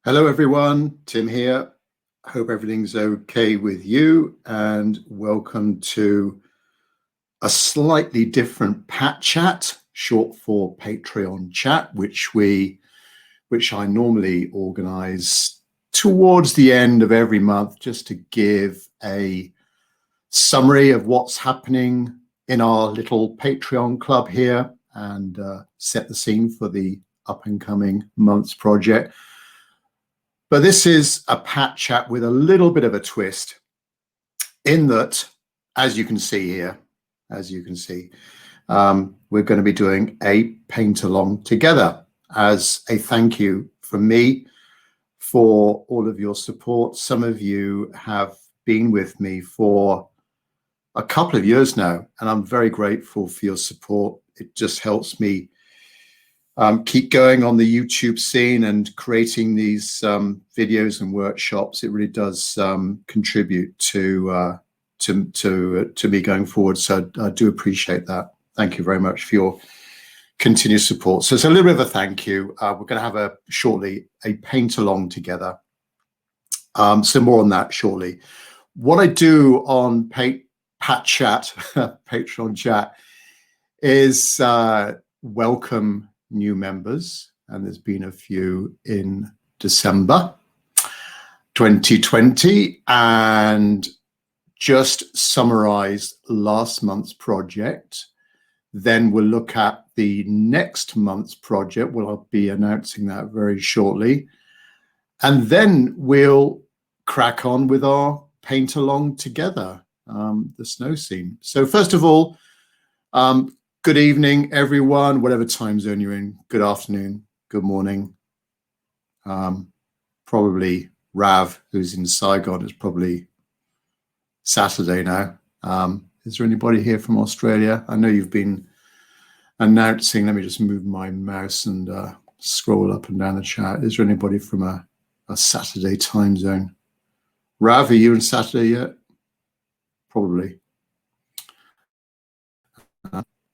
Hello everyone, Tim here. Hope everything's okay with you, and welcome to a slightly different Pat Chat, short for Patreon chat, which I normally organize towards the end of every month, just to give a summary of what's happening in our little Patreon club here and set the scene for the up and coming month's project. But this is a Pat Chat with a little bit of a twist, in that, as you can see here, we're going to be doing a paint along together as a thank you from me for all of your support. Some of you have been with me for a couple of years now, and I'm very grateful for your support. It just helps me keep going on the YouTube scene and creating these videos and workshops. It really does contribute to me going forward. So I do appreciate that. Thank you very much for your continued support. So it's a little bit of a thank you. We're going to have shortly a paint along together. So more on that shortly. What I do on Pat Chat, Patreon chat, is welcome new members, and there's been a few in December 2020, and just summarize last month's project. Then we'll look at the next month's project. We'll be announcing that very shortly, and then we'll crack on with our paint along together, the snow scene. So first of all, good evening, everyone, whatever time zone you're in. Good afternoon, good morning. Probably Rav, who's in Saigon, it's probably Saturday now. Is there anybody here from Australia? I know you've been announcing. Let me just move my mouse and scroll up and down the chat. Is there anybody from a Saturday time zone? Rav, are you in Saturday yet? Probably.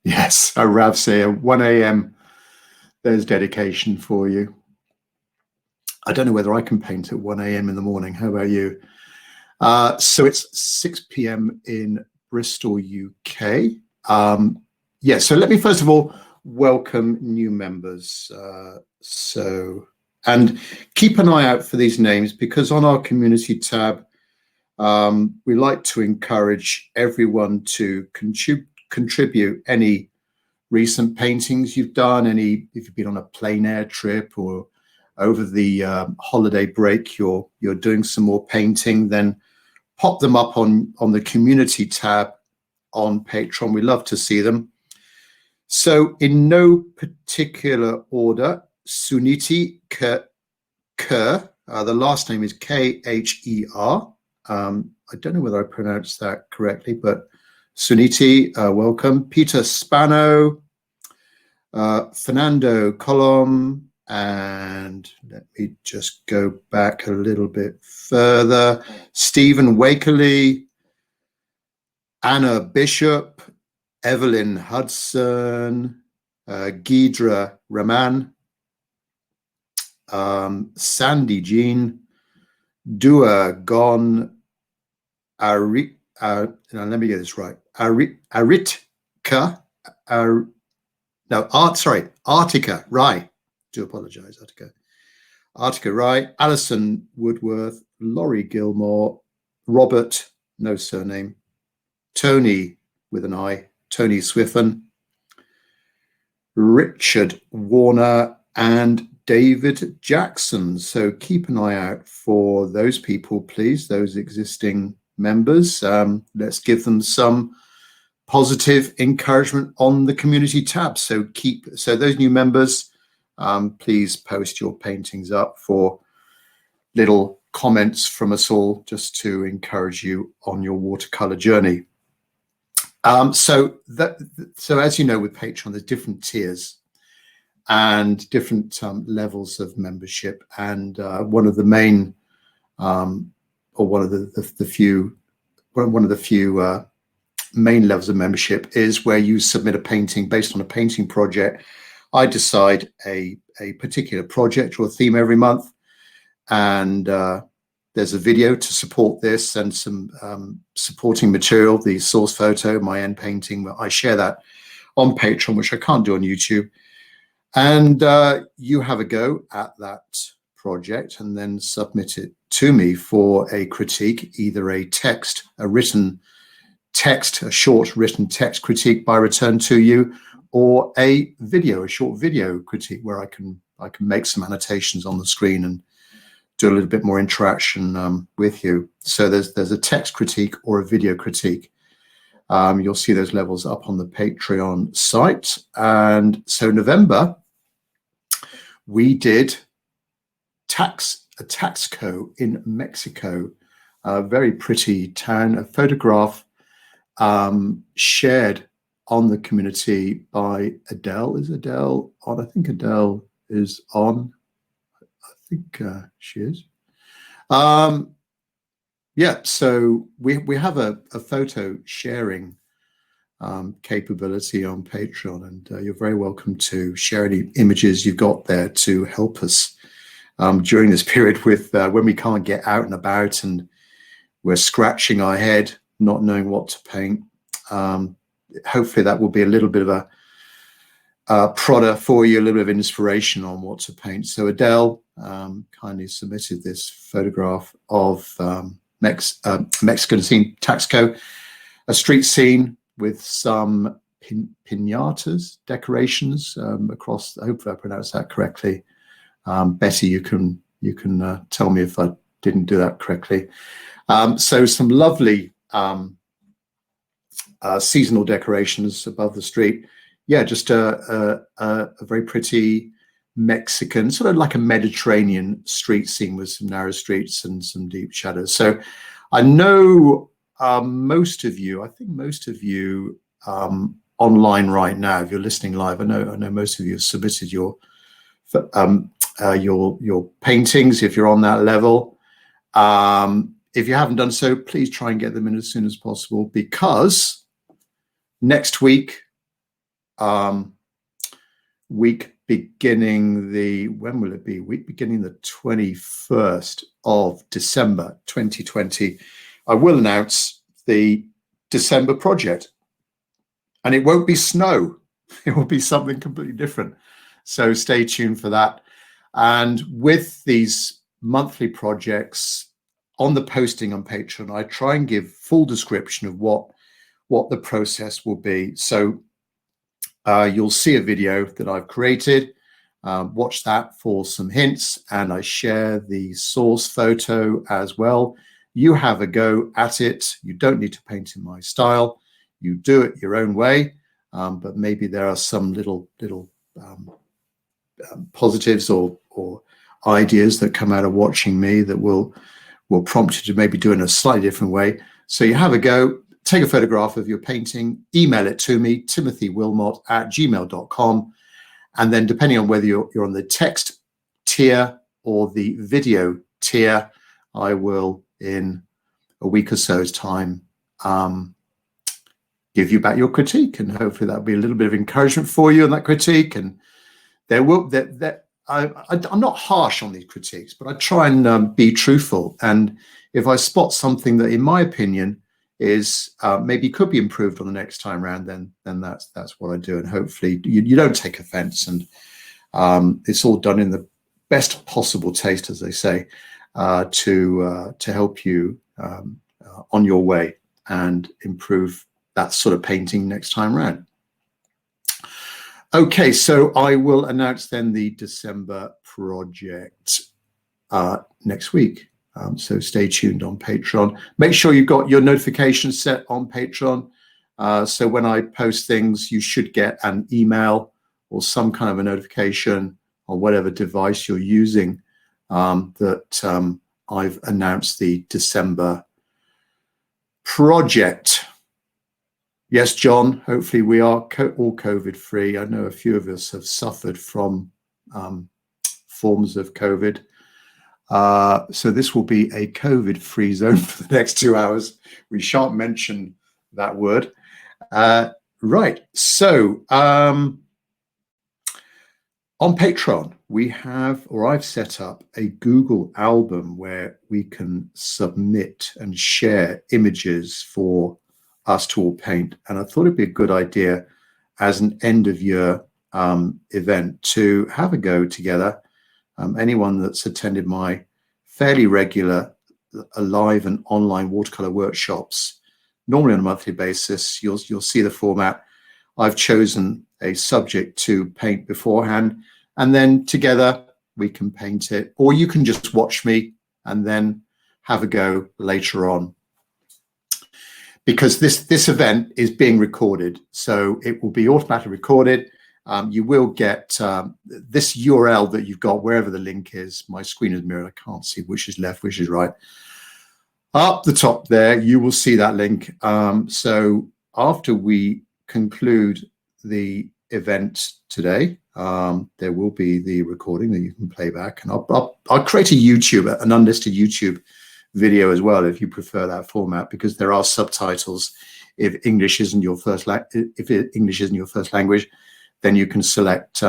Yes, Rav say 1 a.m. There's dedication for you. I don't know whether I can paint at 1 a.m. in the morning. How about you? So it's 6 p.m. in Bristol, UK. Yeah, so let me first of all welcome new members. And keep an eye out for these names, because on our community tab, we like to encourage everyone to contribute any recent paintings you've done, if you've been on a plein air trip or over the holiday break, you're doing some more painting, then pop them up on the community tab on Patreon. We love to see them. So in no particular order, Suniti Kerr, the last name is Kher. I don't know whether I pronounced that correctly, but Suniti, welcome. Peter Spano, Fernando Colom, and let me just go back a little bit further. Stephen Wakerley, Anna Bishop, Evelyn Hudson, Gidra Raman, Sandy Jean, Dua Gon, now let me get this right. Aritka, Artica Rai. Do apologize, Artica Rai, Alison Woodworth, Laurie Gilmore, Robert, no surname, Tony with an I, Tony Swiffen, Richard Warner, and David Jackson. So keep an eye out for those people, please, those existing members. Let's give them some positive encouragement on the community tab. So those new members, please post your paintings up for little comments from us all, just to encourage you on your watercolor journey. So as you know, with Patreon, there's different tiers and different levels of membership, and one of the main or one of the few main levels of membership is where you submit a painting based on a painting project. I decide a particular project or a theme every month, and there's a video to support this and some supporting material, the source photo, my end painting. I share that on Patreon, which I can't do on YouTube. And you have a go at that project and then submit it to me for a critique, either a text, a written text, a short written text critique by return to you, or a video, a short video critique where I can make some annotations on the screen and do a little bit more interaction with you. So there's a text critique or a video critique. You'll see those levels up on the Patreon site. And so November, we did a Taxco in Mexico, a very pretty town, a photograph shared on the community by Adele. Is Adele on? I think Adele is on. I think she is. Yeah, so we have a photo sharing capability on Patreon, and you're very welcome to share any images you've got there to help us during this period with when we can't get out and about and we're scratching our head, not knowing what to paint. Hopefully that will be a little bit of a prodder for you, a little bit of inspiration on what to paint. So Adele kindly submitted this photograph of Mexican scene, Taxco, a street scene with some piñatas, decorations across. Hopefully I pronounced that correctly. Betty, you can tell me if I didn't do that correctly. So some lovely seasonal decorations above the street. Yeah, just a very pretty Mexican, sort of like a Mediterranean street scene with some narrow streets and some deep shadows. So I know most of you, I think most of you online right now, if you're listening live, I know most of you have submitted your paintings if you're on that level. If you haven't done so, please try and get them in as soon as possible, because next week, week beginning the, when will it be? Week beginning the 21st of December 2020, I will announce the December project. And it won't be snow. It will be something completely different. So stay tuned for that. And with these monthly projects on the posting on Patreon, I try and give full description of what the process will be. So you'll see a video that I've created. Watch that for some hints, and I share the source photo as well. You have a go at it. You don't need to paint in my style. You do it your own way, but maybe there are some little positives or ideas that come out of watching me that will prompt you to maybe do it in a slightly different way. So you have a go. Take a photograph of your painting, email it to me, timothywilmot@gmail.com. And then depending on whether you're on the text tier or the video tier, I will, in a week or so's time, give you back your critique. And hopefully that'll be a little bit of encouragement for you in that critique. And there will, I'm not harsh on these critiques, but I try and be truthful. And if I spot something that, in my opinion, is maybe could be improved on the next time around, then that's what I do. And hopefully you don't take offense, and it's all done in the best possible taste, as they say, to help you on your way and improve that sort of painting next time around. Okay, so I will announce then the December project next week. So stay tuned on Patreon. Make sure you've got your notifications set on Patreon. So when I post things, you should get an email or some kind of a notification on whatever device you're using that I've announced the December project. Yes, John, hopefully we are all COVID free. I know a few of us have suffered from forms of COVID. So this will be a COVID-free zone for the next 2 hours. We shan't mention that word. Right. So on On Patreon, we have, or I've set up a Google album where we can submit and share images for us to all paint. And I thought it'd be a good idea as an end of year event to have a go together. Anyone that's attended my fairly regular live and online watercolor workshops, normally on a monthly basis, you'll see the format. I've chosen a subject to paint beforehand, and then together we can paint it, or you can just watch me and then have a go later on. Because this event is being recorded, so it will be automatically recorded. You will get this URL that you've got, wherever the link is. My screen is mirrored. I can't see which is left, which is right. Up the top there, you will see that link. So after we conclude the event today, there will be the recording that you can play back, and I'll create a YouTube, an unlisted YouTube video as well, if you prefer that format, because there are subtitles. If English isn't your first language, then you can select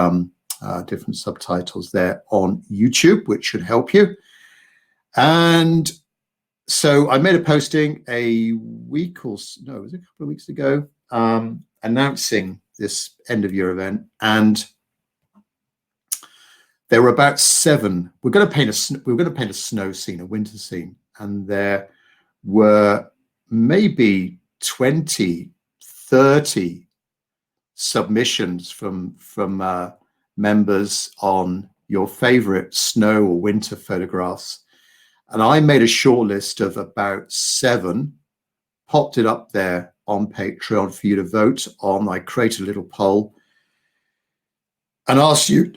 different subtitles there on YouTube, which should help you. And so I made a posting a week or no, it was a couple of weeks ago, announcing this end of year event, and there were about 7. We're going to paint a snow scene, a winter scene, and there were maybe 20, 30 submissions from members on your favorite snow or winter photographs. And I made a short list of about 7, popped it up there on Patreon for you to vote on. I created a little poll and asked you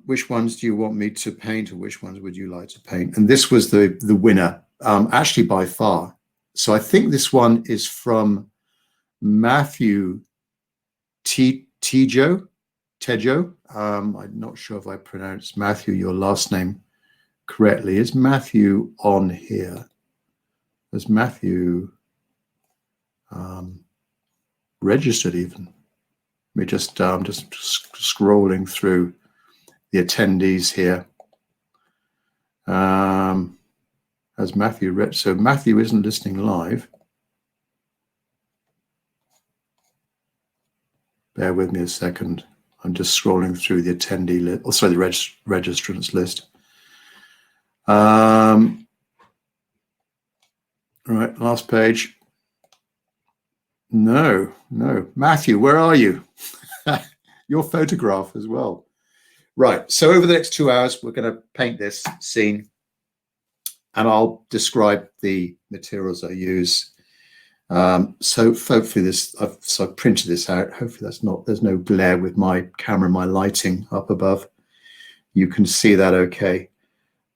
which ones do you want me to paint, or which ones would you like to paint? And this was the winner, actually by far. So I think this one is from Matthew Tejo. I'm not sure if I pronounced Matthew, your last name, correctly. Is Matthew on here? Is Matthew registered even? We're just scrolling through the attendees here. As Matthew so Matthew isn't listening live. Bear with me a second. I'm just scrolling through the attendee list, or sorry, the registrants list. Right, last page. No. Matthew, where are you? Your photograph as well. Right, so over the next 2 hours, we're going to paint this scene, and I'll describe the materials I use. So hopefully I've printed this out. Hopefully there's no glare with my camera, my lighting up above. You can see that okay.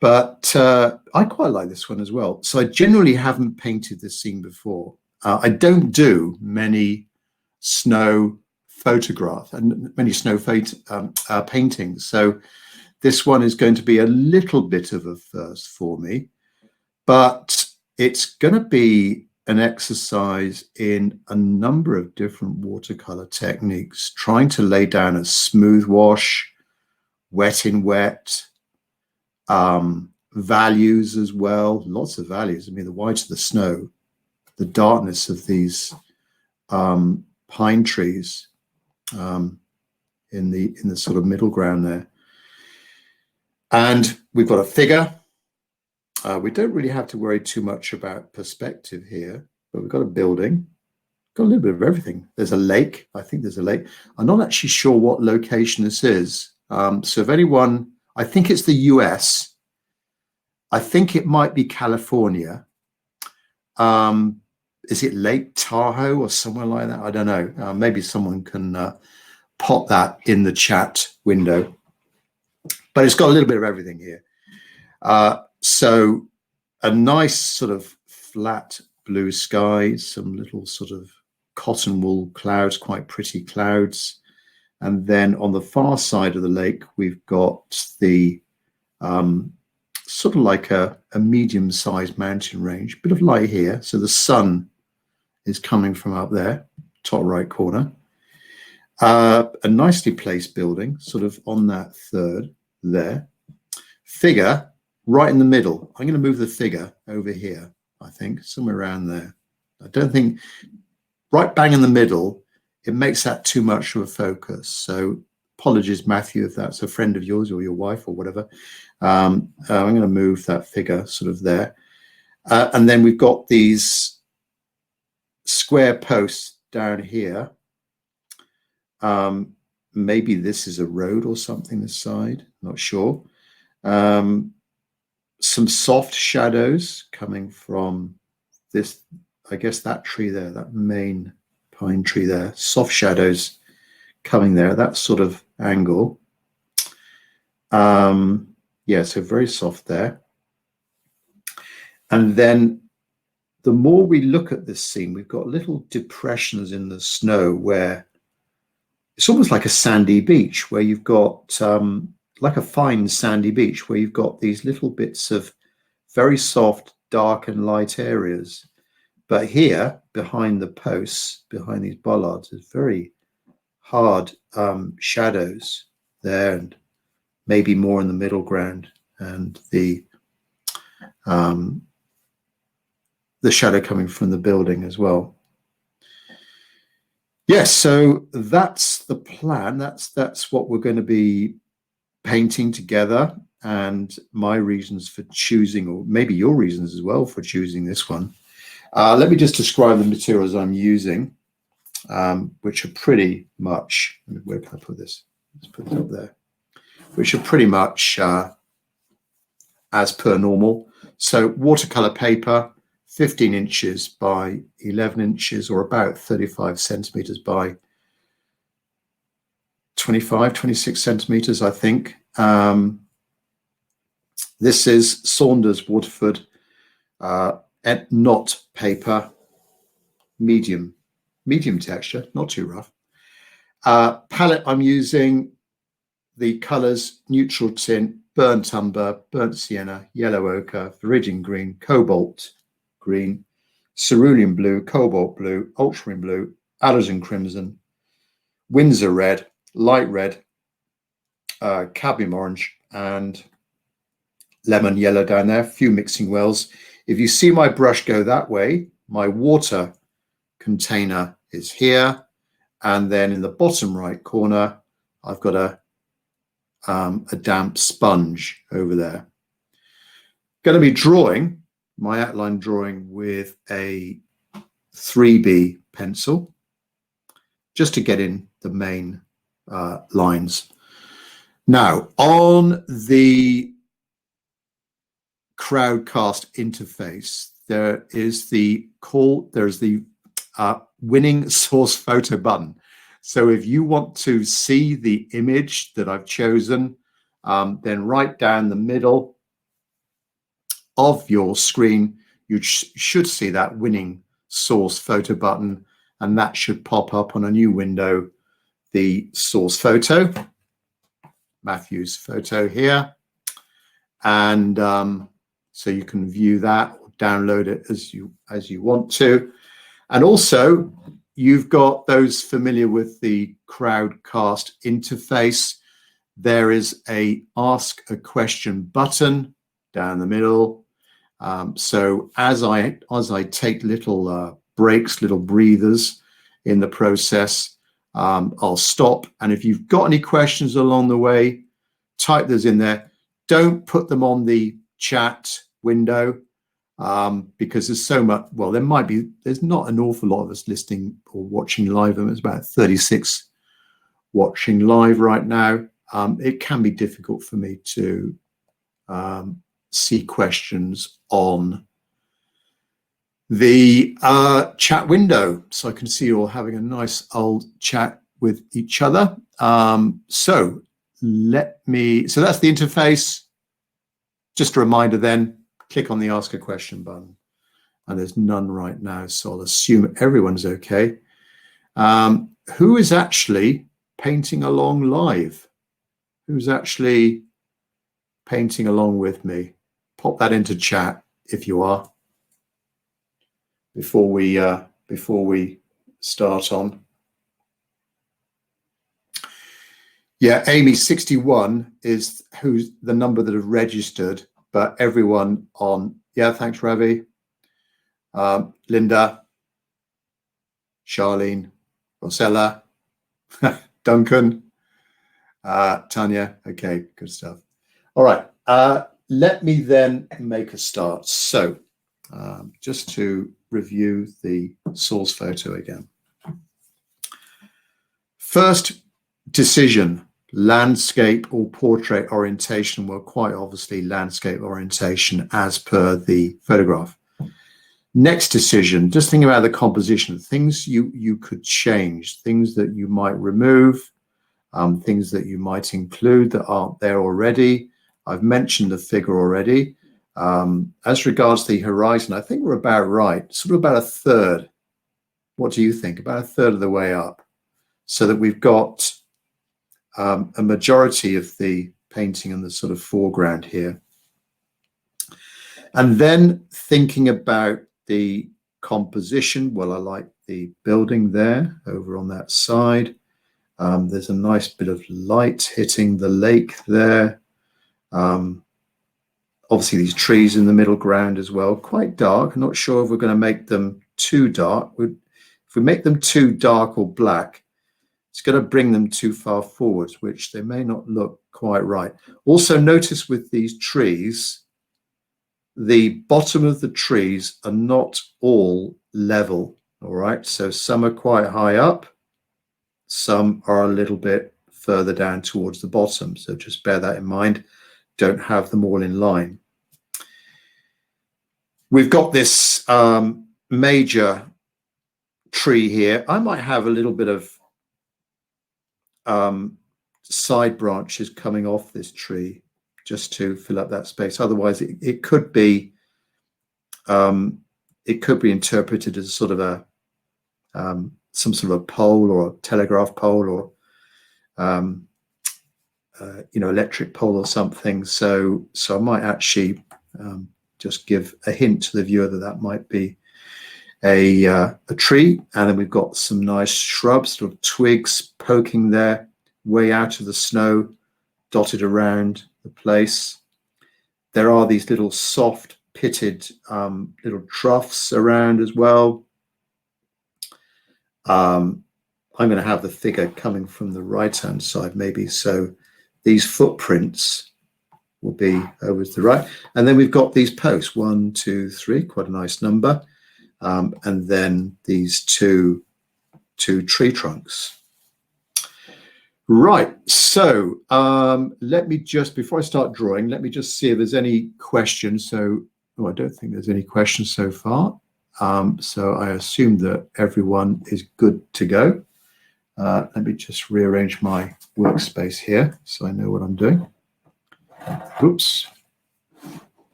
But I quite like this one as well. So I generally haven't painted this scene before. I don't do many snow photographs and many snow paintings. So this one is going to be a little bit of a first for me, but it's going to be an exercise in a number of different watercolor techniques, trying to lay down a smooth wash, wet in wet, values as well, lots of values. I mean, the white of the snow, the darkness of these pine trees in the sort of middle ground there. And we've got a figure. We don't really have to worry too much about perspective here, but we've got a building, got a little bit of everything. There's a lake. I think there's a lake. I'm not actually sure what location this is. So if anyone, I think it's the US. I think it might be California. Is it Lake Tahoe or somewhere like that? I don't know. Maybe someone can pop that in the chat window. But it's got a little bit of everything here. So a nice sort of flat blue sky, some little sort of cotton wool clouds, quite pretty clouds. And then on the far side of the lake, we've got the sort of like a medium-sized mountain range, bit of light here. So the sun is coming from up there, top right corner. A nicely placed building, sort of on that third there. Figure right in the middle. I'm going to move the figure over here, I think, somewhere around there. I don't think right bang in the middle, it makes that too much of a focus. So apologies, Matthew, if that's a friend of yours or your wife or whatever. I'm going to move that figure sort of there. And then we've got these square posts down here. Maybe this is a road or something this side, not sure. Some soft shadows coming from this, I guess that tree there, that main pine tree there, soft shadows coming there, that sort of angle. Yeah, so very soft there. And then the more we look at this scene, we've got little depressions in the snow where it's almost like a sandy beach, where you've got like a fine sandy beach where you've got these little bits of very soft, dark and light areas. But here, behind the posts, behind these bollards, there's very hard shadows there, and maybe more in the middle ground, and the shadow coming from the building as well. Yes, so that's the plan. That's what we're going to be painting together, and my reasons for choosing, or maybe your reasons as well for choosing this one. Let me just describe the materials I'm using, which are pretty much, where can I put this? Let's put it up there. Which are pretty much as per normal. So watercolor paper, 15 inches by 11 inches, or about 35 centimeters by 25, 26 centimeters, I think. This is Saunders Waterford knot paper, medium texture, not too rough. Palette, I'm using the colors neutral tint, burnt umber, burnt sienna, yellow ochre, viridian green, cobalt green, cerulean blue, cobalt blue, ultramarine blue, alizarin crimson, Windsor red, light red, cadmium orange, and lemon yellow down there, a few mixing wells. If you see my brush go that way, my water container is here, and then in the bottom right corner, I've got a damp sponge over there. Going to be drawing my outline drawing with a 3B pencil, just to get in the main lines. Now, on the Crowdcast interface, there's the winning source photo button. So if you want to see the image that I've chosen, then right down the middle of your screen, you should see that winning source photo button, and that should pop up on a new window, the source photo, Matthew's photo here. And so you can view that or download it as you want to. And also, you've got those familiar with the Crowdcast interface. There is a Ask a Question button down the middle. So as I take little breaks, little breathers in the process, I'll stop. And if you've got any questions along the way, type those in there. Don't put them on the chat window, because there's so much, well, there's not an awful lot of us listening or watching live. There's about 36 watching live right now. It can be difficult for me to see questions on the chat window, so I can see you all having a nice old chat with each other. So that's the interface. Just a reminder then, click on the Ask a Question button, and there's none right now, so I'll assume everyone's okay. Who is actually painting along live? Who's actually painting along with me? Pop that into chat if you are, before we start on. Yeah, Amy, 61 is who's the number that have registered, but everyone on, yeah, thanks, Ravi. Linda, Charlene, Rosella, Duncan, Tanya. Okay, good stuff. All right, let me then make a start. So just to review the source photo again. First decision, landscape or portrait orientation. Well, quite obviously landscape orientation as per the photograph. Next decision, just think about the composition, things you could change, things that you might remove, things that you might include that aren't there already. I've mentioned the figure already. As regards the horizon, I think we're about right, sort of about a third. What do you think? About a third of the way up, so that we've got a majority of the painting in the sort of foreground here. And then thinking about the composition, well, I like the building there over on that side. There's a nice bit of light hitting the lake there. Obviously these trees in the middle ground as well, quite dark. I'm not sure if we're going to make them too dark. If we make them too dark or black, it's going to bring them too far forwards, which they may not look quite right. Also notice with these trees, the bottom of the trees are not all level, all right? So some are quite high up, some are a little bit further down towards the bottom. So just bear that in mind. Don't have them all in line. We've got this major tree here. I might have a little bit of side branches coming off this tree just to fill up that space. Otherwise, it could be interpreted as sort of a some sort of a pole or a telegraph pole or electric pole or something. So I might actually just give a hint to the viewer that might be a tree, and then we've got some nice shrubs, sort of twigs poking their way out of the snow, dotted around the place. There are these little soft pitted little troughs around as well. I'm going to have the figure coming from the right-hand side, maybe, so these footprints will be over to the right. And then we've got these posts, 1, 2, 3, quite a nice number. And then these two tree trunks. Right, so let me just, before I start drawing, let me just see if there's any questions. So, I don't think there's any questions so far. So I assume that everyone is good to go. Let me just rearrange my workspace here so I know what I'm doing. Oops.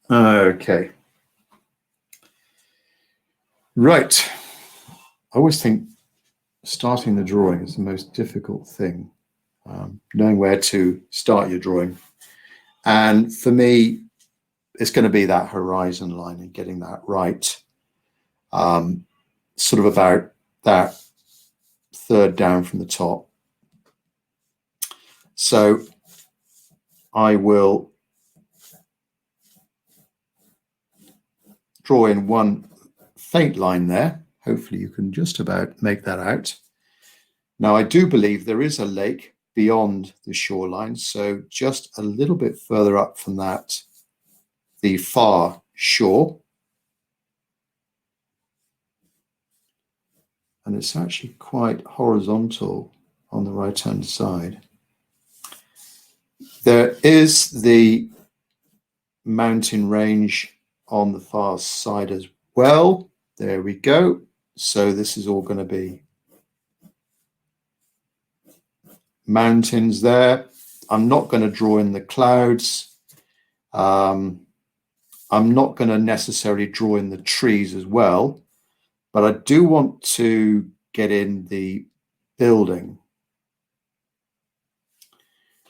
Okay. Right. I always think starting the drawing is the most difficult thing, knowing where to start your drawing. And for me, it's going to be that horizon line and getting that right, sort of about that third down from the top. So I will draw in one faint line there. Hopefully you can just about make that out. Now I do believe there is a lake beyond the shoreline, so just a little bit further up from that, the far shore. And it's actually quite horizontal on the right-hand side. There is the mountain range on the far side as well. There we go. So this is all going to be mountains there. I'm not going to draw in the clouds. I'm not going to necessarily draw in the trees as well, but I do want to get in the building,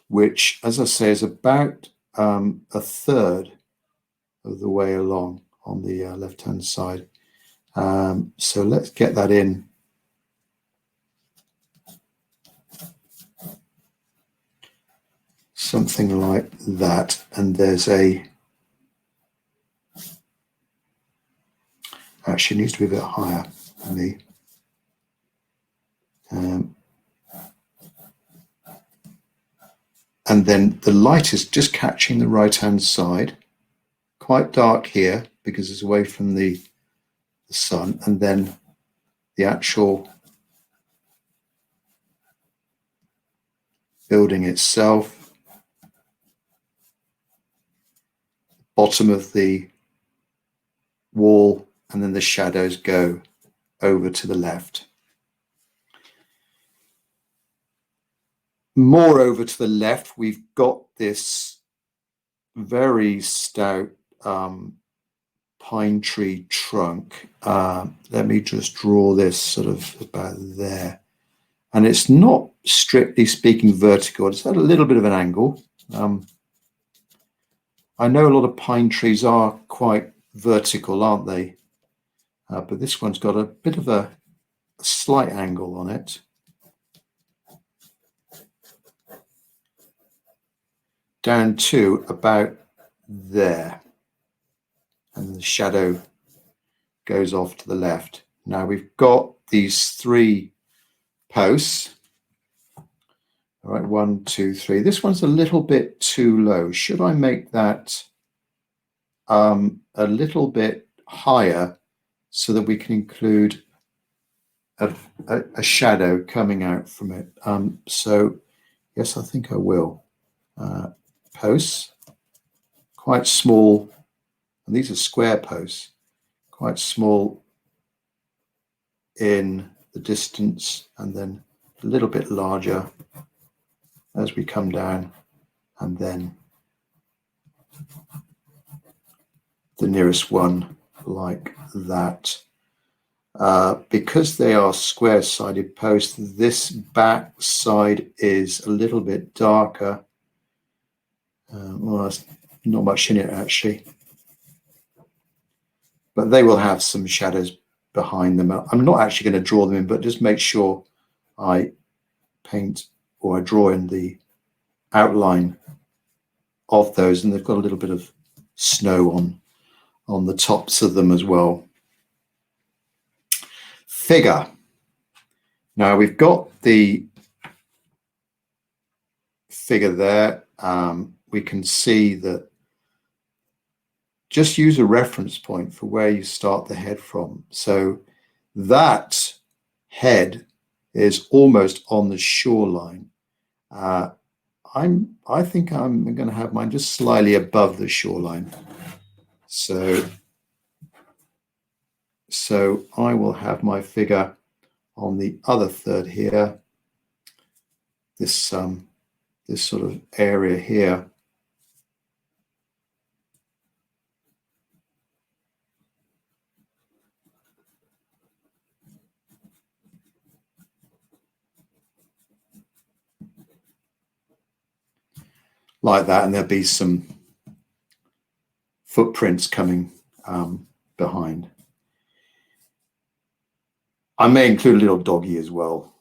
which, as I say, is about a third of the way along on the left-hand side. So let's get that in. something like that. And there's actually needs to be a bit higher for me. And then the light is just catching the right-hand side, quite dark here because it's away from the sun, and then the actual building itself, bottom of the wall, and then the shadows go over to the left. More over to the left, we've got this very stout pine tree trunk. Let me just draw this sort of about there. And it's not strictly speaking vertical, it's at a little bit of an angle. I know a lot of pine trees are quite vertical, aren't they? But this one's got a bit of a slight angle on it. Down to about there, and the shadow goes off to the left. Now we've got these 3 posts. All right, 1, 2, 3. This one's a little bit too low. Should I make that a little bit higher so that we can include a shadow coming out from it? So yes, I think I will. Posts, quite small, and these are square posts, quite small in the distance, and then a little bit larger as we come down, and then the nearest one like that. Because they are square-sided posts, this back side is a little bit darker. Well, there's not much in it actually, but they will have some shadows behind them. I'm not actually going to draw them in, but just make sure I paint or I draw in the outline of those, and they've got a little bit of snow on the tops of them as well. Figure. Now we've got the figure there. We can see that, just use a reference point for where you start the head from. So that head is almost on the shoreline. I think I'm going to have mine just slightly above the shoreline. So I will have my figure on the other third here. This sort of area here. Like that, and there'll be some footprints coming behind. I may include a little doggy as well,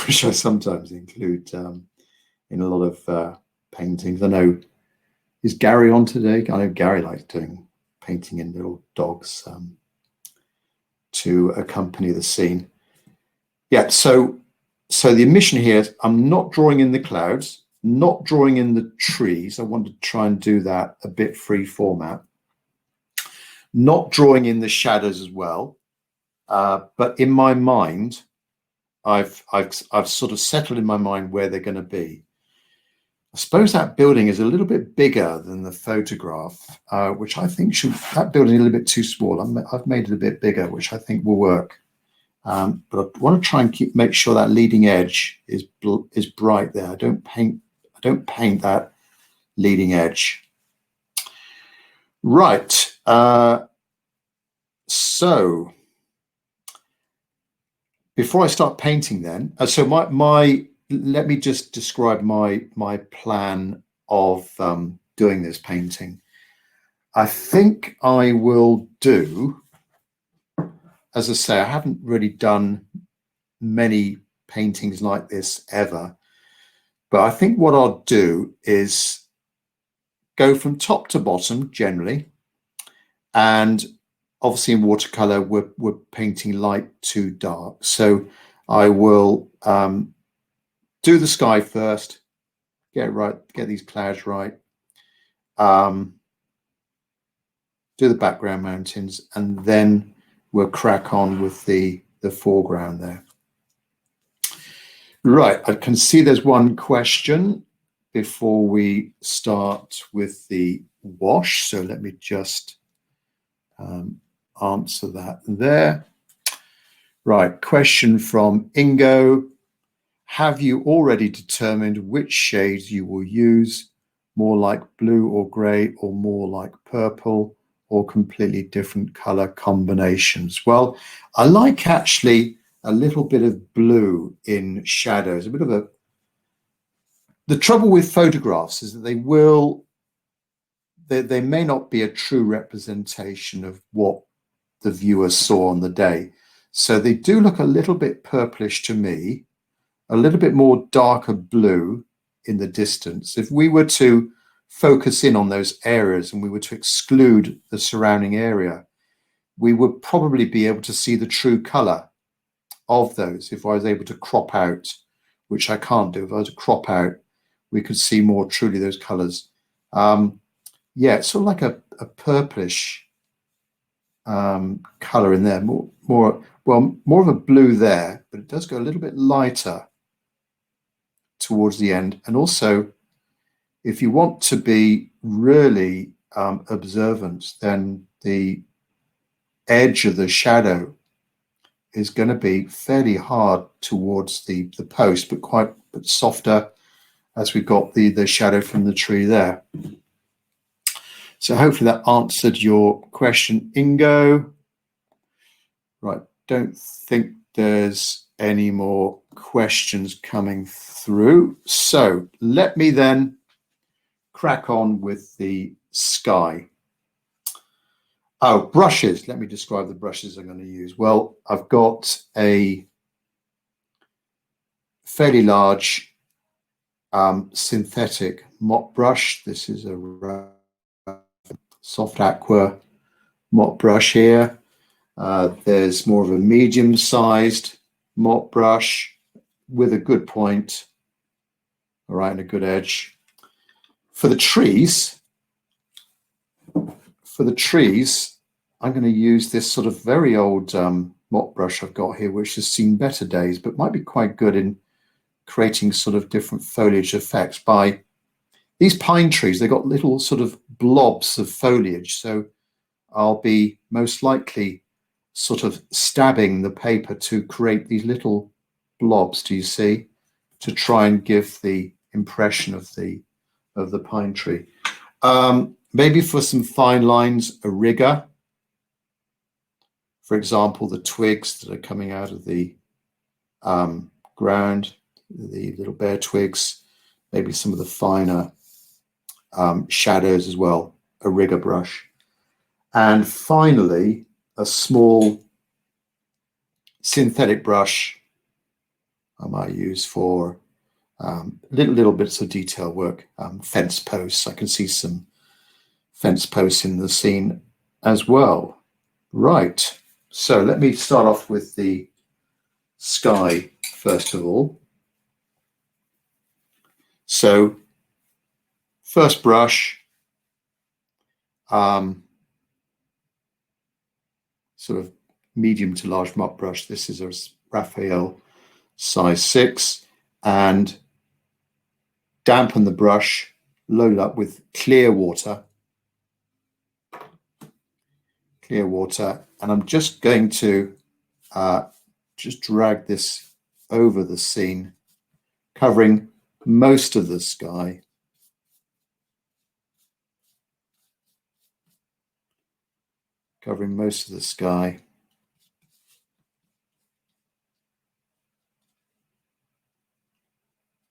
which I sometimes include in a lot of paintings. I know, is Gary on today? I know Gary likes doing painting in little dogs to accompany the scene. Yeah, so the omission here is I'm not drawing in the clouds, not drawing in the trees. I want to try and do that a bit free format. Not drawing in the shadows as well. But in my mind, I've sort of settled in my mind where they're going to be. I suppose that building is a little bit bigger than the photograph, which I think that building is a little bit too small. I've made it a bit bigger, which I think will work. But I want to try and make sure that leading edge is bright there. I don't paint that leading edge. Right. So before I start painting then, so let me just describe my plan of doing this painting. I think I will do, as I say, I haven't really done many paintings like this ever. But I think what I'll do is go from top to bottom generally. And obviously in watercolor, we're painting light to dark. So I will do the sky first, get it right, get these clouds right. Do the background mountains, and then we'll crack on with the foreground there. Right, I can see there's one question before we start with the wash. So let me just answer that there. Right, question from Ingo. Have you already determined which shades you will use? More like blue or gray, or more like purple, or completely different color combinations? Well, I like actually a little bit of blue in shadows, a bit of a... The trouble with photographs is that they may not be a true representation of what the viewer saw on the day. So they do look a little bit purplish to me, a little bit more darker blue in the distance. If we were to focus in on those areas and we were to exclude the surrounding area, we would probably be able to see the true color of those. If I was able to crop out, which I can't do, if I was to crop out, we could see more truly those colors. Yeah, it's sort of like a purplish color in there, more of a blue there, but it does go a little bit lighter towards the end. And also, if you want to be really observant, then the edge of the shadow is going to be fairly hard towards the post, but softer as we've got the shadow from the tree there. So hopefully that answered your question, Ingo. Right, don't think there's any more questions coming through. So let me then crack on with the sky. Oh, brushes. Let me describe the brushes I'm going to use. Well, I've got a fairly large synthetic mop brush. This is a soft aqua mop brush here. There's more of a medium-sized mop brush with a good point, all right, and a good edge. For the trees, I'm going to use this sort of very old mop brush I've got here, which has seen better days, but might be quite good in creating sort of different foliage effects. By these pine trees, they've got little sort of blobs of foliage, so I'll be most likely sort of stabbing the paper to create these little blobs, do you see, to try and give the impression of the pine tree. Maybe for some fine lines, a rigger. For example, the twigs that are coming out of the ground, the little bare twigs, maybe some of the finer shadows as well, a rigger brush. And finally, a small synthetic brush I might use for little bits of detail work, fence posts. I can see some fence posts in the scene as well. Right, so let me start off with the sky first of all. So first brush, sort of medium to large mop brush. This is a Raphael size 6, and dampen the brush, load it up with clear water, and I'm just going to just drag this over the scene, covering most of the sky.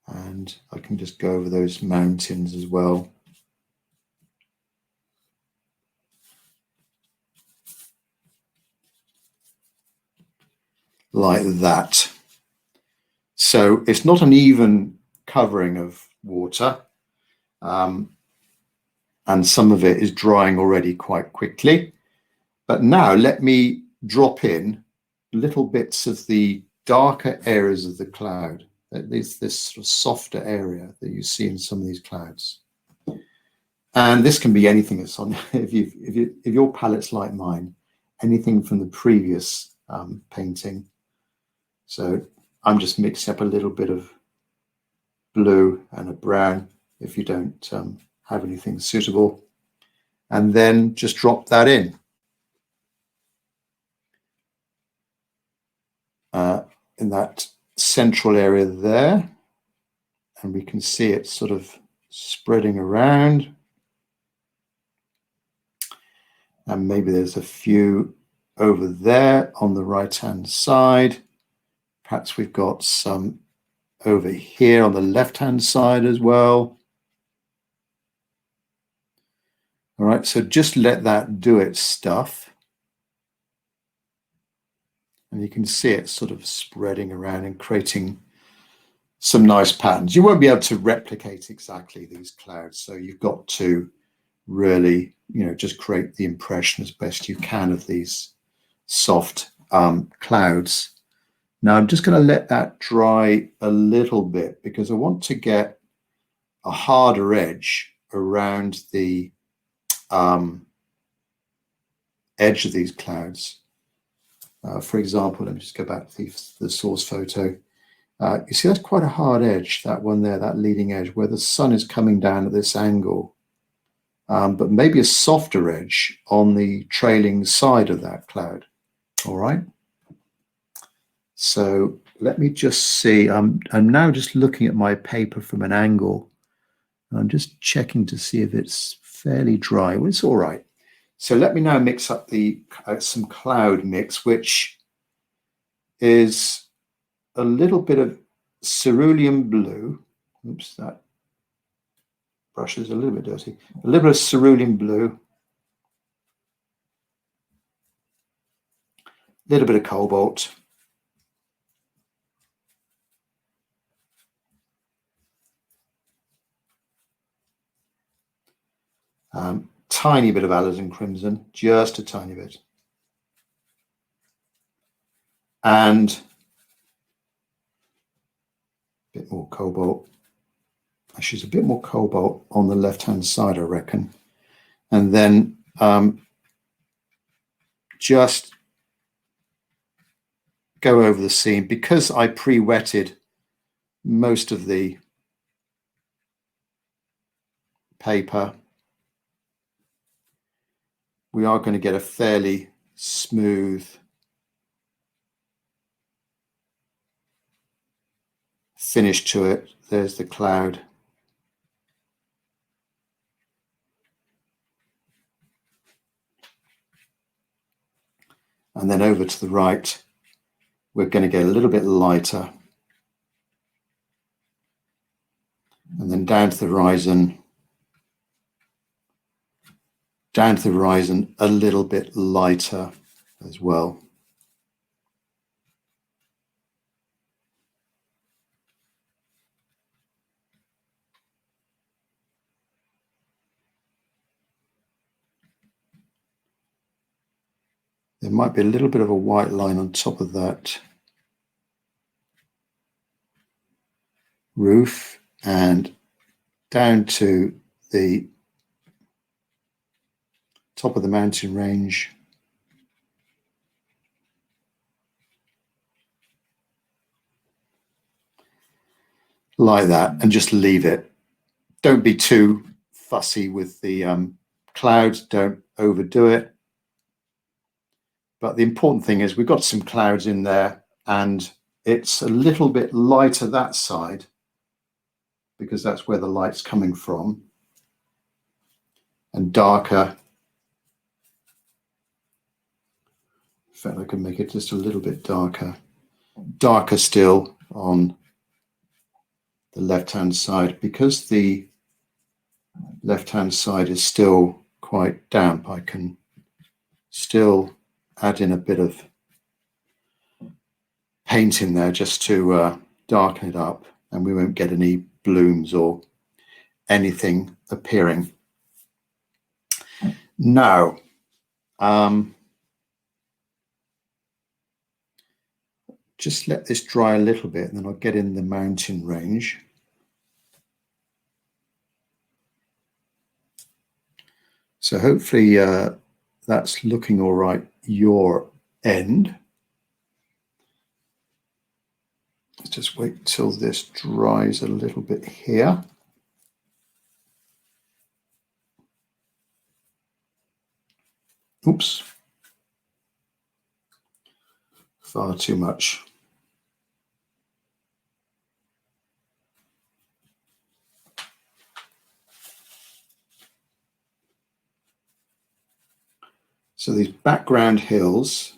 And I can just go over those mountains as well. Like that. So it's not an even covering of water, and some of it is drying already quite quickly. But now let me drop in little bits of the darker areas of the cloud. There's this sort of softer area that you see in some of these clouds. And this can be anything that's on, if your palette's like mine, anything from the previous painting. So I'm just mixing up a little bit of blue and a brown if you don't have anything suitable. And then just drop that in. In that central area there. And we can see it sort of spreading around. And maybe there's a few over there on the right-hand side. Perhaps we've got some over here on the left-hand side as well. All right, so just let that do its stuff. And you can see it sort of spreading around and creating some nice patterns. You won't be able to replicate exactly these clouds, so you've got to really, just create the impression as best you can of these soft clouds. Now I'm just going to let that dry a little bit because I want to get a harder edge around the edge of these clouds. For example, let me just go back to the source photo. You see that's quite a hard edge, that one there, that leading edge, where the sun is coming down at this angle. But maybe a softer edge on the trailing side of that cloud. All right. So let me just see. I'm now just looking at my paper from an angle. I'm just checking to see if it's fairly dry. Well, it's all right. So let me now mix up some cloud mix, which is a little bit of cerulean blue. Oops, that brush is a little bit dirty. A little bit of cerulean blue. A little bit of cobalt. Tiny bit of alizarin crimson, just a tiny bit. And a bit more cobalt. Actually, there's a bit more cobalt on the left-hand side, I reckon. And then just go over the scene. Because I pre-wetted most of the paper, we are going to get a fairly smooth finish to it. There's the cloud. And then over to the right, we're going to get a little bit lighter. And then down to the horizon. Down to the horizon, a little bit lighter as well. There might be a little bit of a white line on top of that roof and down to the top of the mountain range. Like that, and just leave it. Don't be too fussy with the clouds, don't overdo it. But the important thing is we've got some clouds in there and it's a little bit lighter that side because that's where the light's coming from, and darker. In fact, I can make it just a little bit darker. Darker still on the left-hand side. Because the left-hand side is still quite damp, I can still add in a bit of paint in there just to darken it up, and we won't get any blooms or anything appearing. Now, just let this dry a little bit, and then I'll get in the mountain range. So hopefully that's looking all right your end. Let's just wait till this dries a little bit here. Oops. Far too much. So these background hills,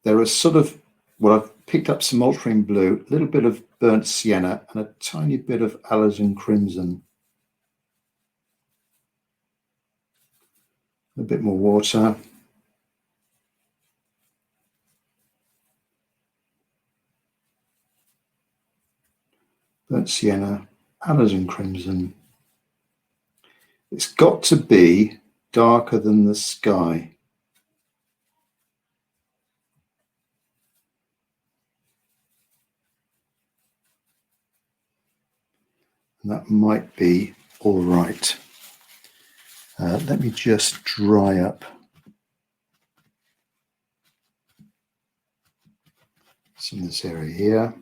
there are sort of, well, I've picked up some ultramarine blue, a little bit of burnt sienna, and a tiny bit of alizarin crimson. A bit more water. Burnt sienna, alizarin crimson. It's got to be darker than the sky. And that might be all right. Let me just dry up some of this area here.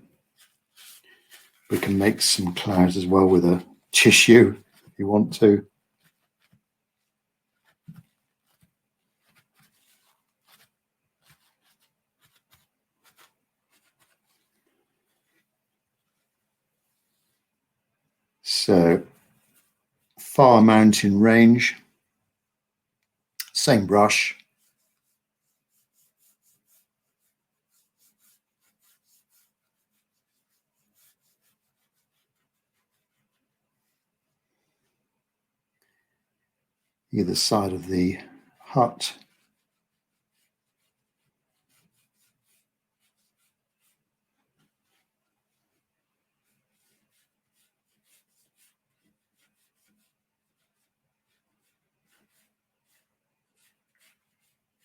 We can make some clouds as well with a tissue if you want to. So, far mountain range, same brush. Either side of the hut.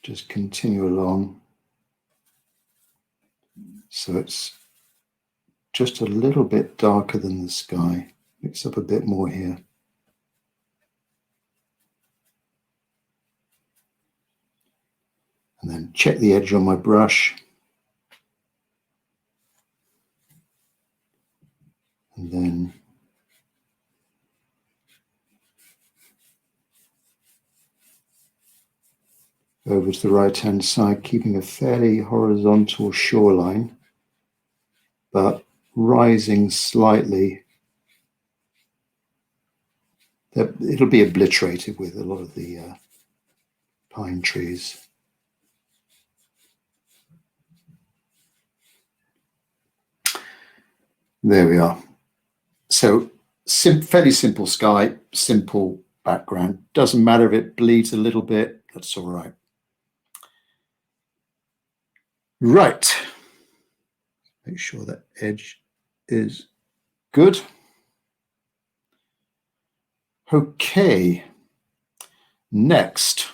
Just continue along. So it's just a little bit darker than the sky. Mix up a bit more here. And then check the edge on my brush. And then over to the right-hand side, keeping a fairly horizontal shoreline, but rising slightly. It'll be obliterated with a lot of the pine trees. There we are. So fairly simple sky, simple background. Doesn't matter if it bleeds a little bit, that's all right. Right. Make sure that edge is good. Okay. Next,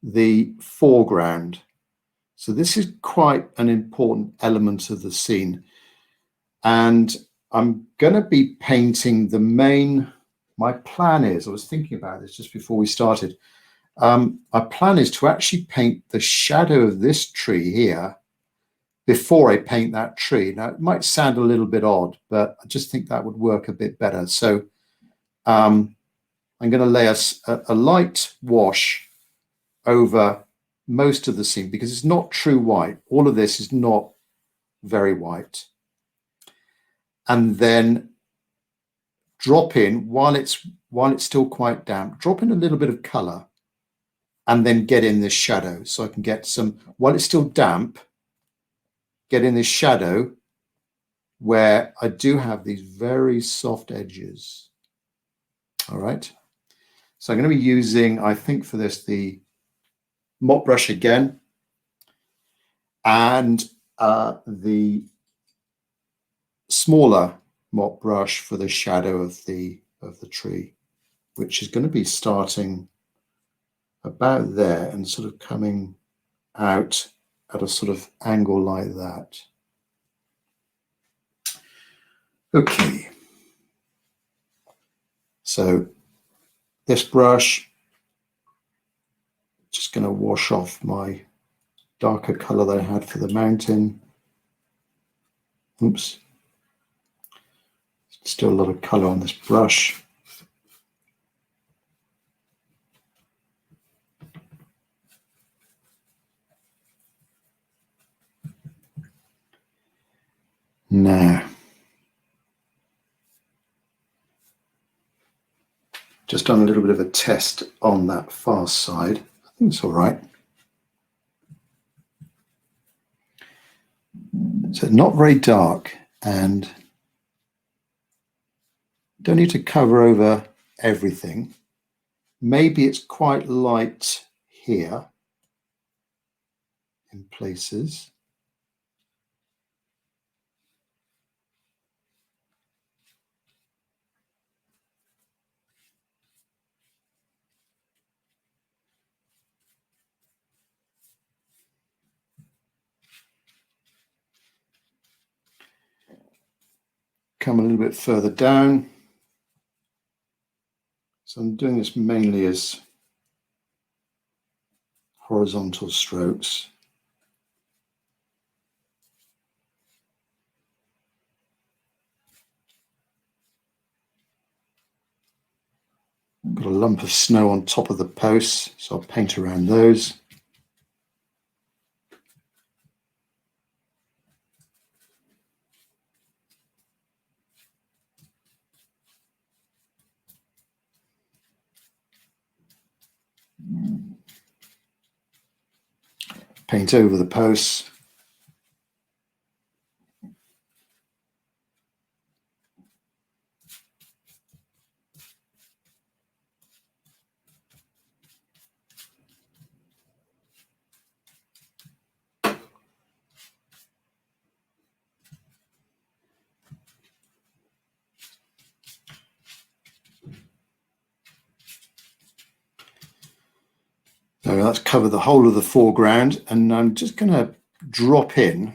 the foreground. So this is quite an important element of the scene. And I'm going to be painting the main, my plan is, I was thinking about this just before we started. My plan is to actually paint the shadow of this tree here before I paint that tree. Now, it might sound a little bit odd, but I just think that would work a bit better. So I'm going to lay a light wash over most of the scene because it's not true white. All of this is not very white. And then drop in, while it's still quite damp, drop in a little bit of color and then get in this shadow. So I can get some, while it's still damp, get in this shadow where I do have these very soft edges. All right. So I'm going to be using, I think for this, the mop brush again, and the smaller mop brush for the shadow of the tree, which is going to be starting about there and sort of coming out at a sort of angle like that. Okay, so this brush, just going to wash off my darker color that I had for the mountain. Oops, still a lot of color on this brush. Now, just done a little bit of a test on that far side. I think it's all right. So not very dark, and don't need to cover over everything. Maybe it's quite light here in places. Come a little bit further down. So I'm doing this mainly as horizontal strokes. Got a lump of snow on top of the posts, so I'll paint around those. Paint over the posts. So that's covered the whole of the foreground, and I'm just going to drop in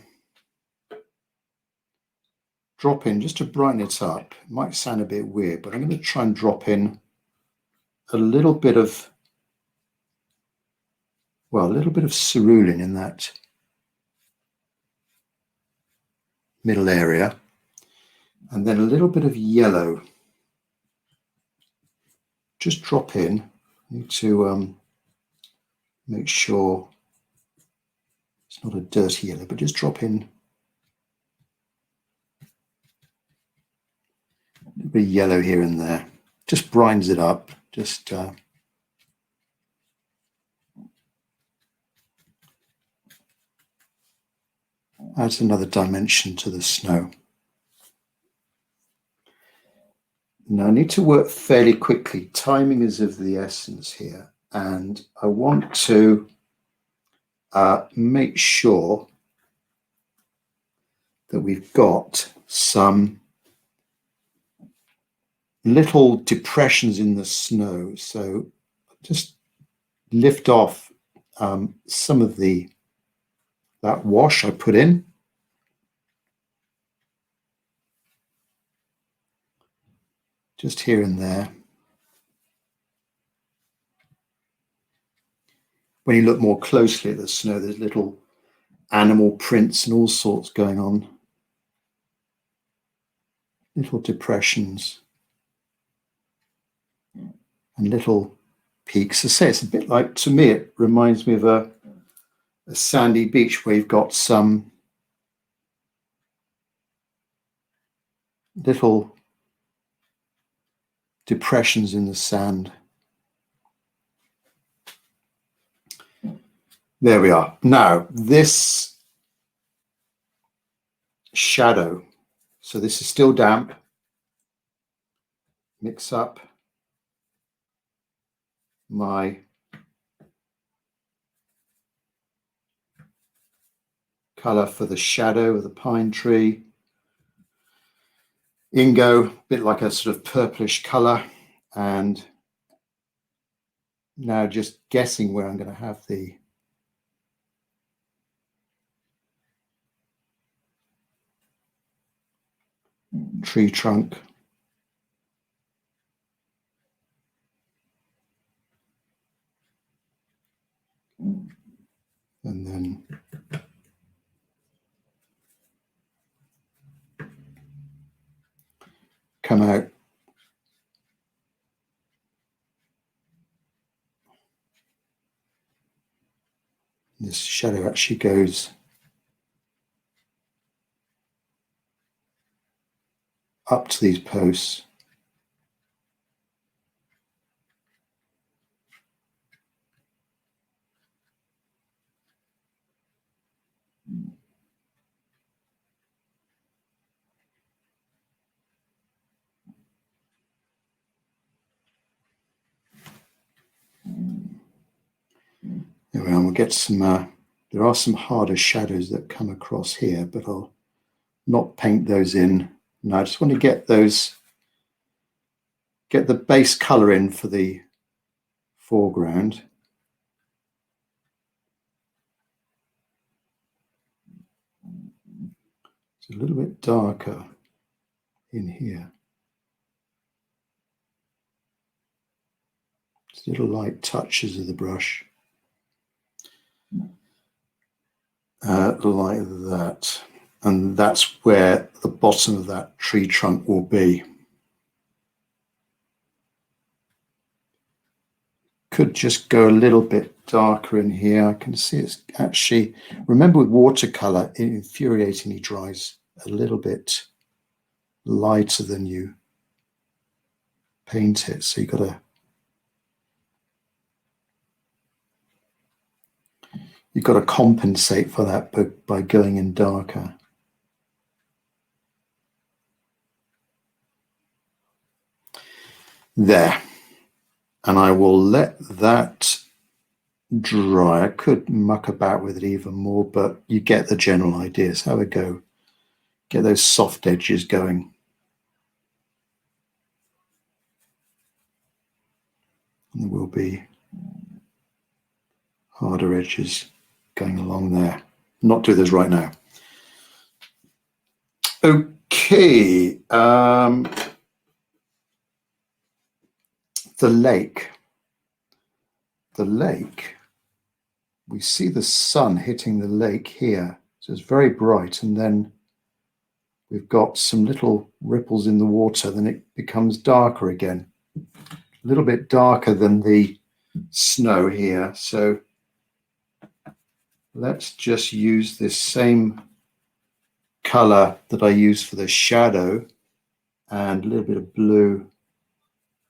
just to brighten it up. It might sound a bit weird, but I'm going to try and drop in a little bit of, well, a little bit of cerulean in that middle area, and then a little bit of yellow. Just drop in. I need to make sure it's not a dirty yellow, but just drop in a little bit of yellow here and there. Just brightens it up. Just adds another dimension to the snow. Now I need to work fairly quickly. Timing is of the essence here, and I want to make sure that we've got some little depressions in the snow. So just lift off some of that wash I put in. Just here and there. When you look more closely at the snow, there's little animal prints and all sorts going on. Little depressions and little peaks. I say it's a bit like, to me, it reminds me of a sandy beach where you've got some little depressions in the sand. There we are. Now, this shadow, so this is still damp. Mix up my color for the shadow of the pine tree. Ingo, a bit like a sort of purplish color, and now just guessing where I'm going to have the tree trunk. And then come out. This shadow actually goes up to these posts. There we are. We'll get some, there are some harder shadows that come across here, but I'll not paint those in. No, I just want to get those, get the base color in for the foreground. It's a little bit darker in here. Just little light touches of the brush. Like that. And that's where the bottom of that tree trunk will be. Could just go a little bit darker in here. I can see it's actually, remember with watercolor, it infuriatingly dries a little bit lighter than you paint it. So you've got to compensate for that by going in darker. There. And I will let that dry. I could muck about with it even more, but you get the general idea. So have a go. Get those soft edges going. And there will be harder edges going along there. Not do those right now. Okay. The lake. The lake, we see the sun hitting the lake here. So it's very bright. And then we've got some little ripples in the water. Then it becomes darker again. A little bit darker than the snow here. So let's just use this same color that I used for the shadow and a little bit of blue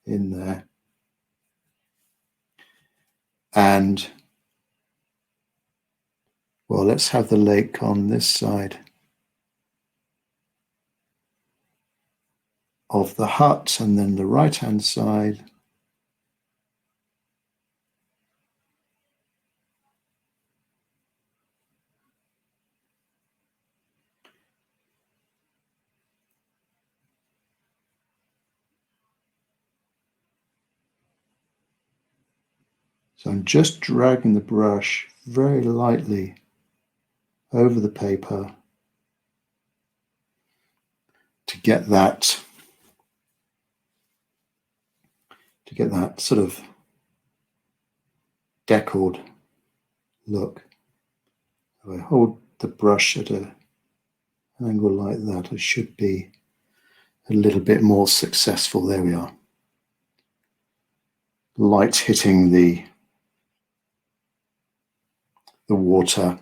in there. And, well, let's have the lake on this side of the hut, and then the right-hand side. So I'm just dragging the brush very lightly over the paper to get that sort of deckled look. If I hold the brush at an angle like that, I should be a little bit more successful. There we are. Light hitting the water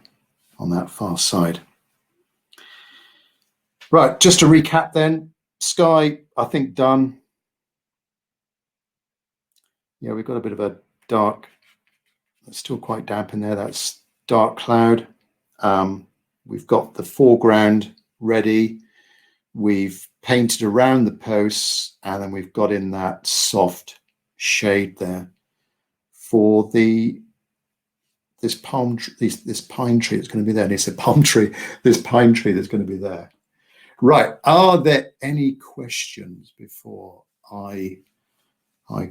on that far side. Right, just to recap then, sky, I think done. Yeah, we've got a bit of a dark, it's still quite damp in there, that's dark cloud. We've got the foreground ready. We've painted around the posts, and then we've got in that soft shade there for this pine tree that's going to be there. And it's a palm tree, this pine tree that's going to be there. Right. Are there any questions before I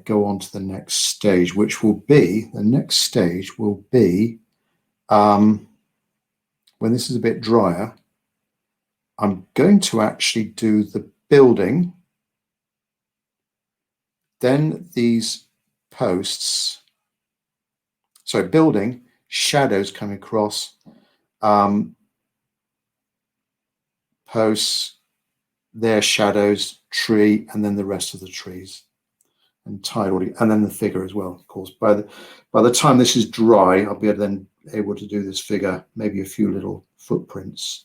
go on to the next stage, which will be, the next stage will be, when this is a bit drier, I'm going to actually do the building, then these posts, sorry, building, shadows coming across, posts, their shadows, tree, and then the rest of the trees. And tide already, and then the figure as well, of course. By the time this is dry, I'll be able to do this figure, maybe a few little footprints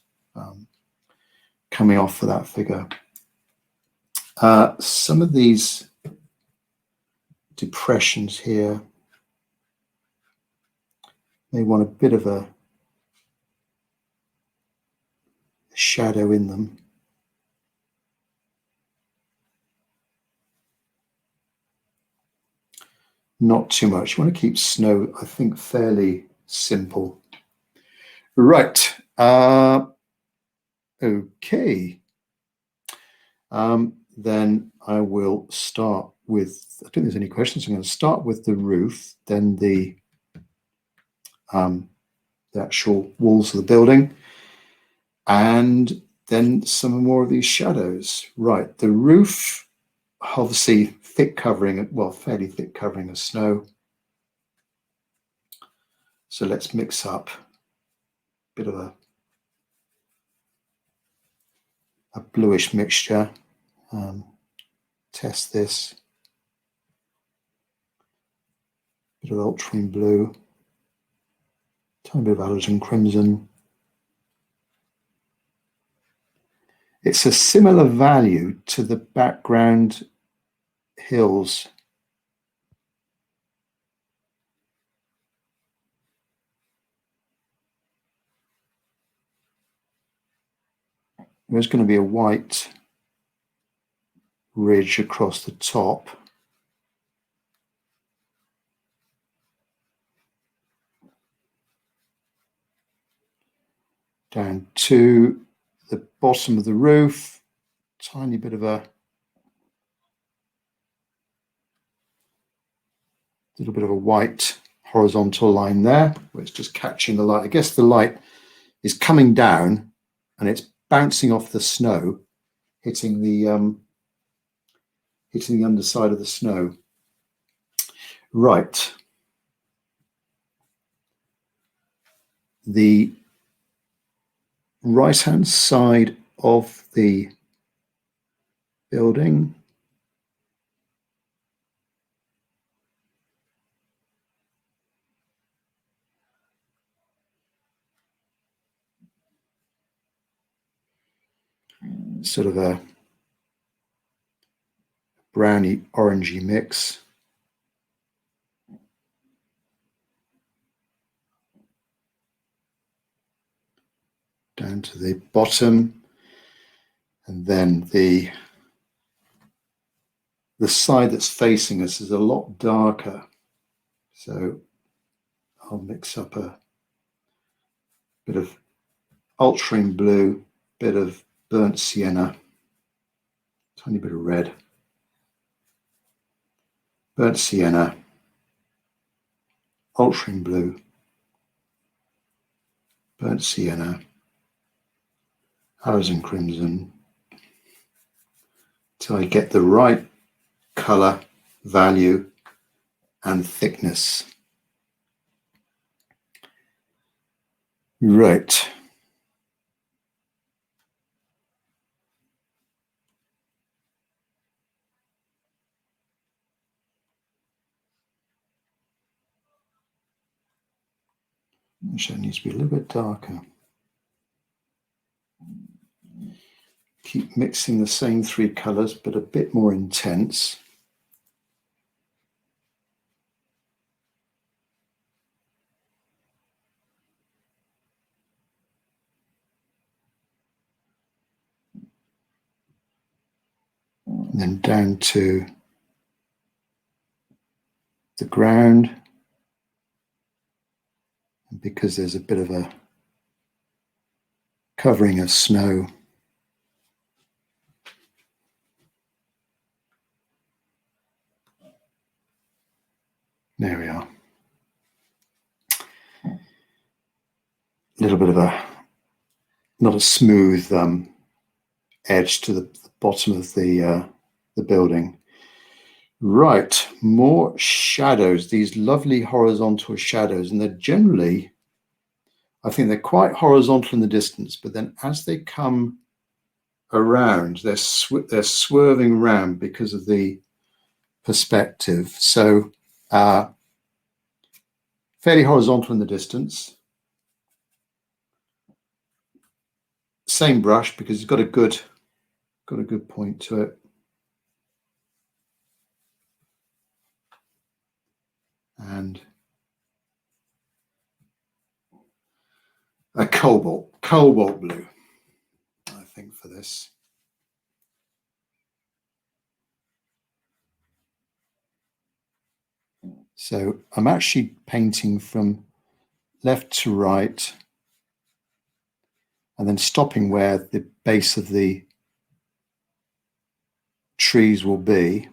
coming off for that figure. Some of these depressions here may want a bit of a shadow in them. Not too much. You want to keep snow, I think, fairly simple. Right. Okay. Then I will start with, I don't think there's any questions. I'm going to start with the roof, then the actual walls of the building, and then some more of these shadows. Right. The roof, obviously thick covering, well, fairly thick covering of snow. So let's mix up a bit of a bluish mixture. Test this. Bit of ultramarine blue. Tiny bit of halogen crimson. It's a similar value to the background hills. There's going to be a white ridge across the top. Down to the bottom of the roof, tiny bit of a little bit of a white horizontal line there, where it's just catching the light. I guess the light is coming down and it's bouncing off the snow, hitting the underside of the snow. Right. The right-hand side of the building, sort of a browny orangey mix. Down to the bottom, and then the side that's facing us is a lot darker, so I'll mix up a bit of ultramarine blue, bit of burnt sienna, tiny bit of red, burnt sienna, ultramarine blue, burnt sienna, halogen crimson, till I get the right color, value, and thickness. Right. Actually, it needs to be a little bit darker. Keep mixing the same three colors, but a bit more intense. And then down to the ground. And because there's a bit of a covering of snow, There we are. A little bit of not a smooth edge to the bottom of the building. Right, more shadows, these lovely horizontal shadows, and they're generally, I think they're quite horizontal in the distance, but then as they come around, they're swerving around because of the perspective. So fairly horizontal in the distance. Same brush because it's got a good point to it. And a cobalt blue, I think, for this. So I'm actually painting from left to right and then stopping where the base of the trees will be.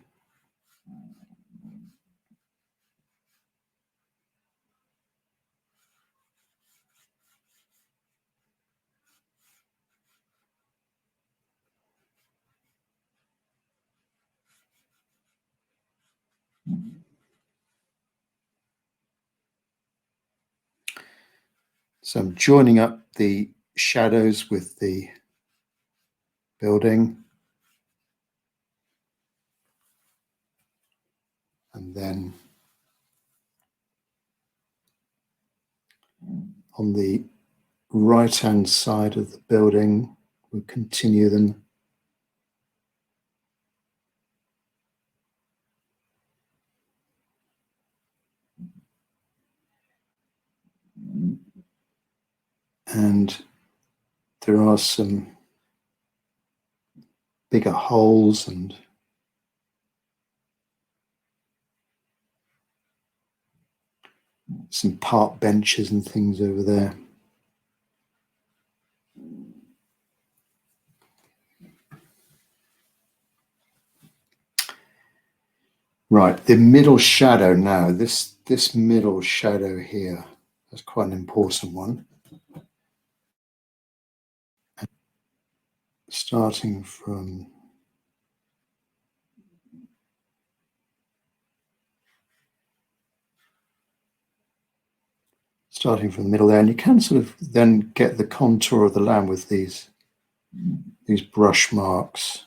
So I'm joining up the shadows with the building. And then on the right-hand side of the building, we'll continue them. And there are some bigger holes and some park benches and things over there. Right, the middle shadow now, this middle shadow here, that's quite an important one. Starting from the middle there, and you can sort of then get the contour of the land with these brush marks.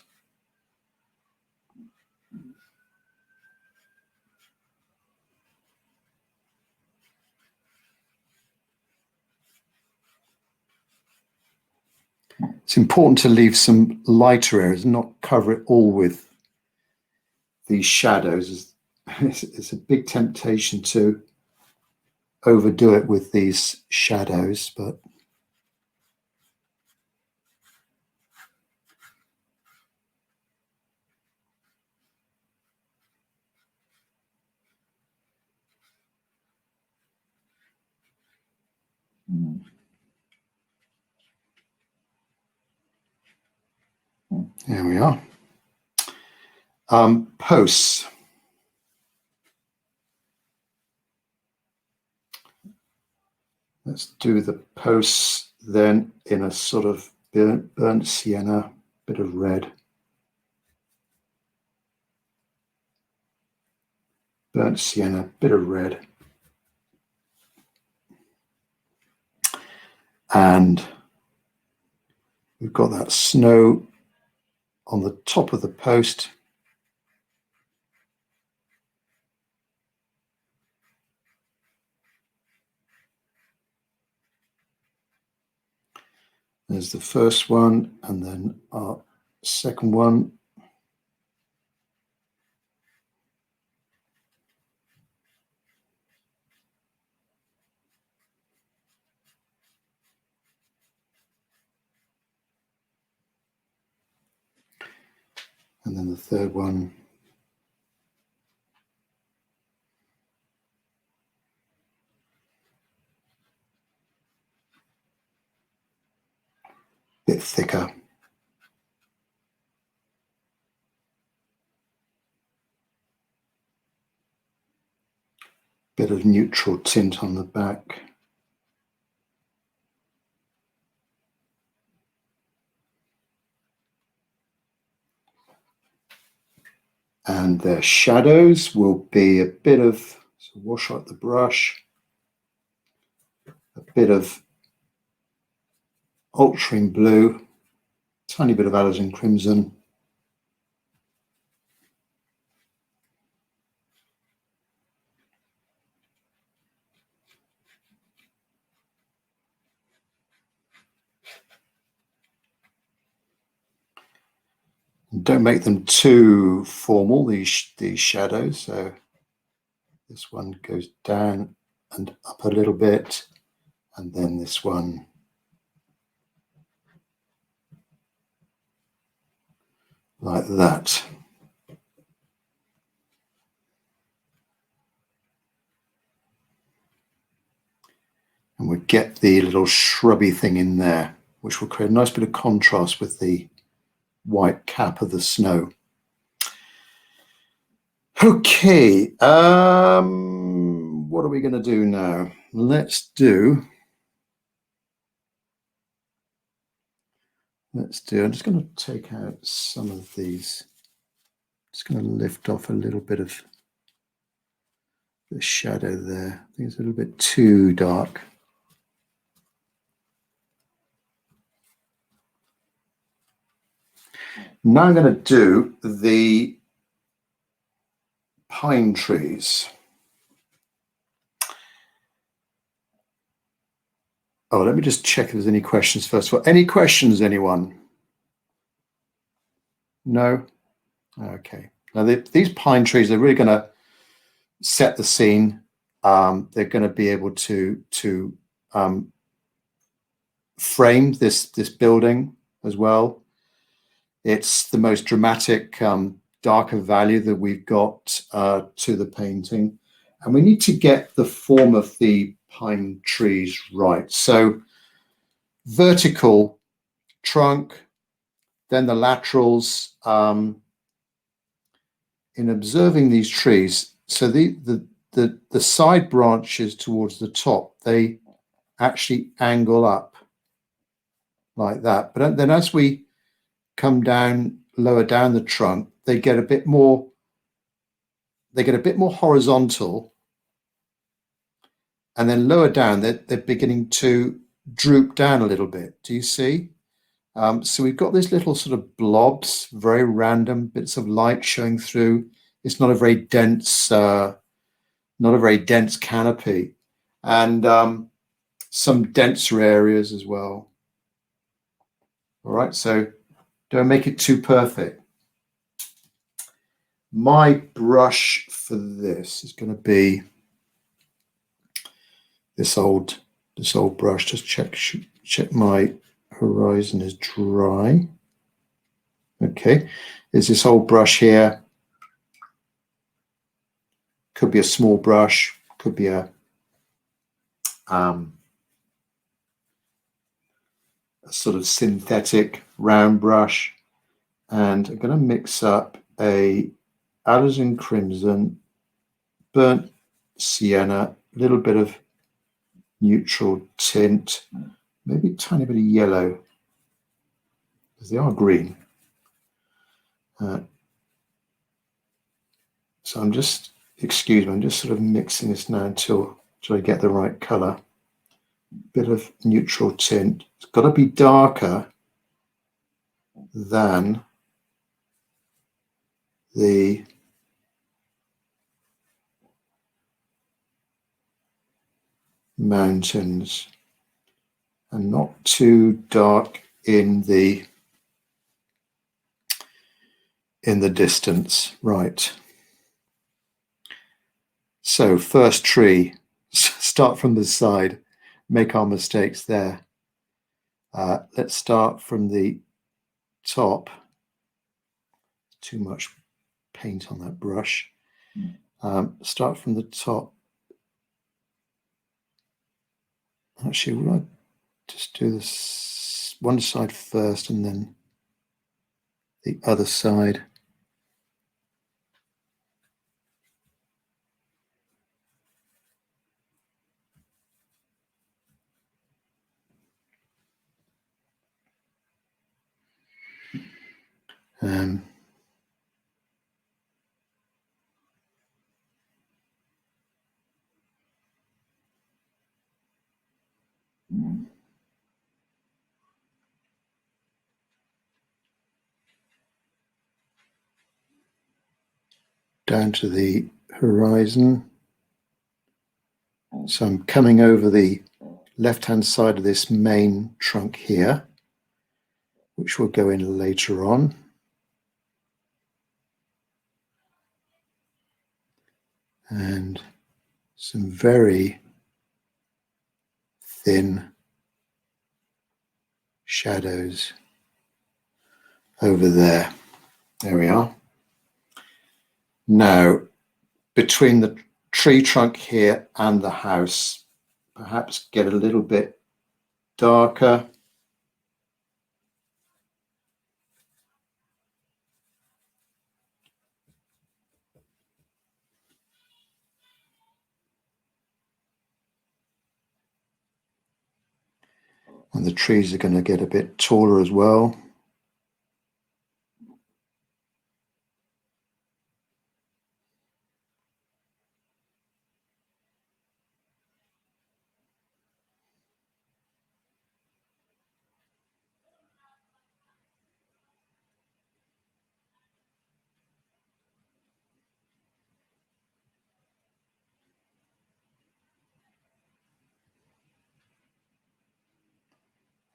It's important to leave some lighter areas and not cover it all with these shadows. It's a big temptation to overdo it with these shadows, but there we are. Posts. Let's do the posts then in a sort of burnt sienna, bit of red. Burnt sienna, bit of red. And we've got that snow on the top of the post. There's the first one, and then our second one. And then the third one. Bit thicker. Bit of neutral tint on the back. And their shadows will be a bit of, so wash out the brush, a bit of ultramarine blue, tiny bit of alizarin crimson, don't make them too formal, these shadows. So this one goes down and up a little bit, and then this one like that. And we get the little shrubby thing in there, which will create a nice bit of contrast with the white cap of the snow. Okay, what are we going to do now? I'm just going to take out some of these. Just going to lift off a little bit of the shadow there. I think it's a little bit too dark. Now I'm going to do the pine trees. Oh, let me just check if there's any questions first of all. Any questions, anyone? No? Okay. Now, these pine trees are really going to set the scene. They're going to be able to frame this building as well. It's the most dramatic, darker value that we've got to the painting. And we need to get the form of the pine trees right. So vertical trunk, then the laterals. In observing these trees, so the side branches towards the top, they actually angle up like that. But then as we come down, lower down the trunk, they get a bit more horizontal, and then lower down, they're beginning to droop down a little bit. Do you see? So we've got these little sort of blobs, very random bits of light showing through. It's not a very dense, canopy, and some denser areas as well. All right, so don't make it too perfect. My brush for this is going to be this old brush. Just check my horizon is dry. Okay, there's this old brush here. Could be a small brush, could be a sort of synthetic round brush, and I'm going to mix up a alizarin crimson, burnt sienna, a little bit of neutral tint, maybe a tiny bit of yellow, because they are green. So I'm just, excuse me, I'm just sort of mixing this now until I get the right color. Bit of neutral tint. It's got to be darker than the mountains and not too dark in the distance. Right. So first tree, start from the side, make our mistakes there. Let's start from the top. Too much paint on that brush. Start from the top. Actually, will I just do this one side first and then the other side? down to the horizon. So I'm coming over the left-hand side of this main trunk here, which will go in later on. And some very thin shadows over there. There we are. Now, between the tree trunk here and the house, perhaps get a little bit darker. And the trees are going to get a bit taller as well.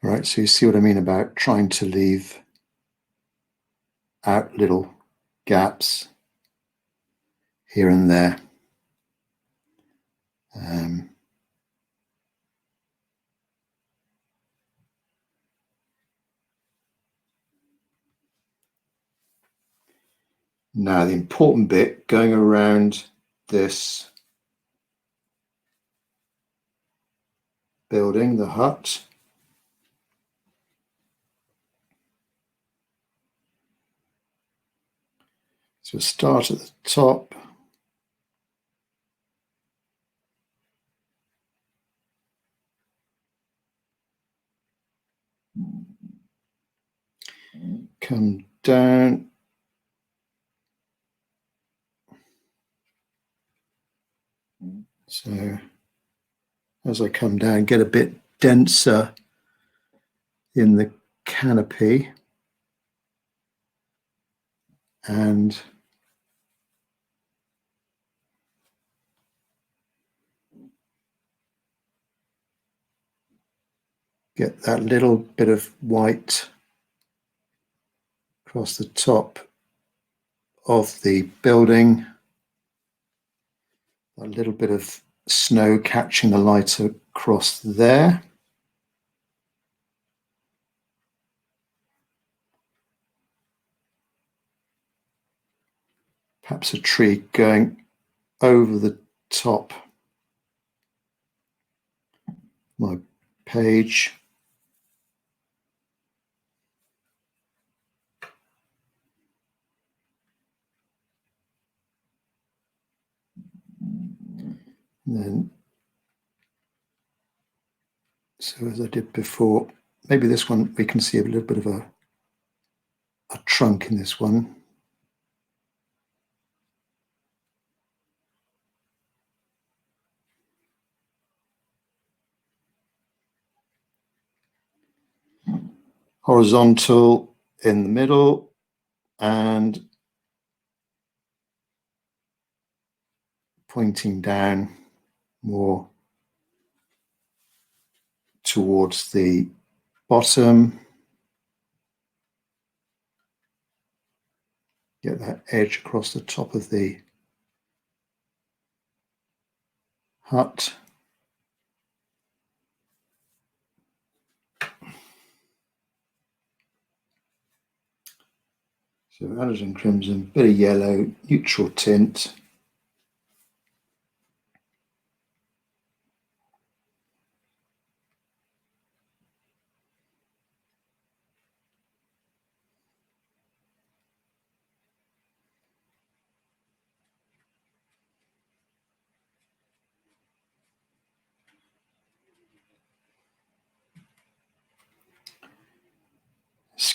All right, so you see what I mean about trying to leave out little gaps here and there. Now the important bit, going around this building, the hut. So we'll start at the top. Come down. So as I come down, get a bit denser in the canopy and get that little bit of white across the top of the building. A little bit of snow catching the light across there. Perhaps a tree going over the top of my page. And then, so as I did before, maybe this one we can see a little bit of a trunk in this one. Horizontal in the middle and pointing down more towards the bottom. Get that edge across the top of the hut. So alizarin crimson, bit of yellow, neutral tint.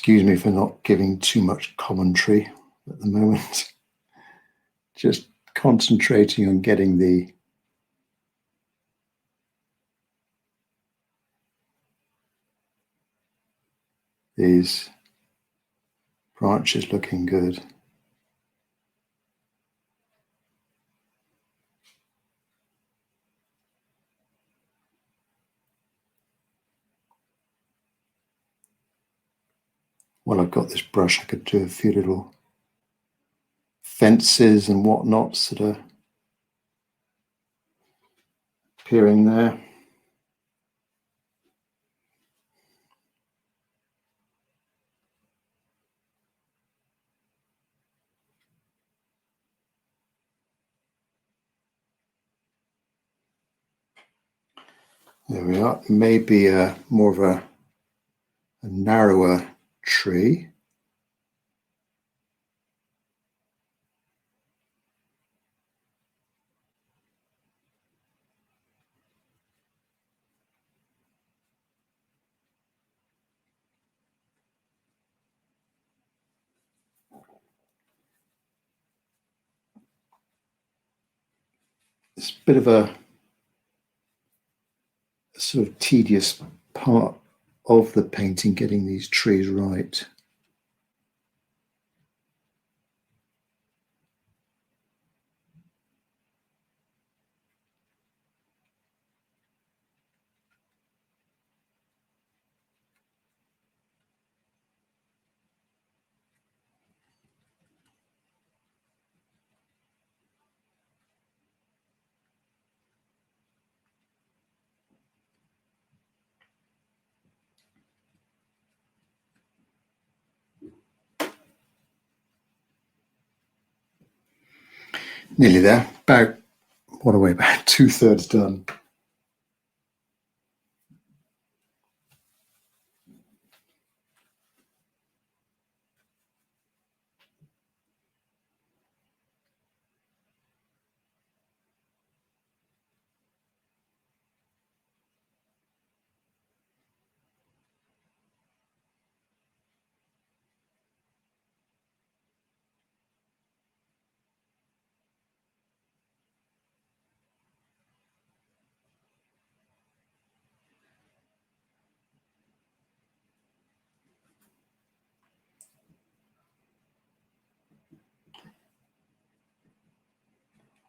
Excuse me for not giving too much commentary at the moment. Just concentrating on getting these branches looking good. While I've got this brush, I could do a few little fences and whatnots that are appearing there. There we are. Maybe more of a narrower tree. It's a bit of a sort of tedious part of the painting, getting these trees right. Nearly there. About, what are we, about 2/3 done.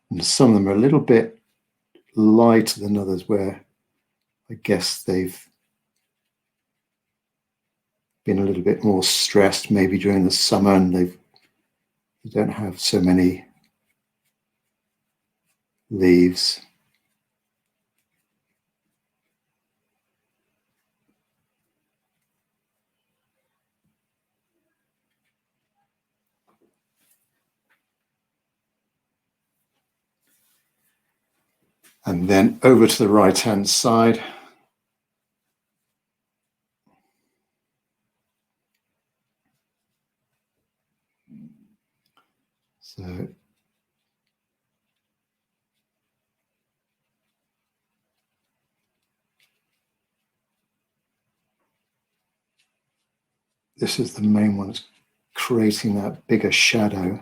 And some of them are a little bit lighter than others, where I guess they've been a little bit more stressed maybe during the summer, and they don't have so many leaves. And then over to the right-hand side. So this is the main one. It's creating that bigger shadow.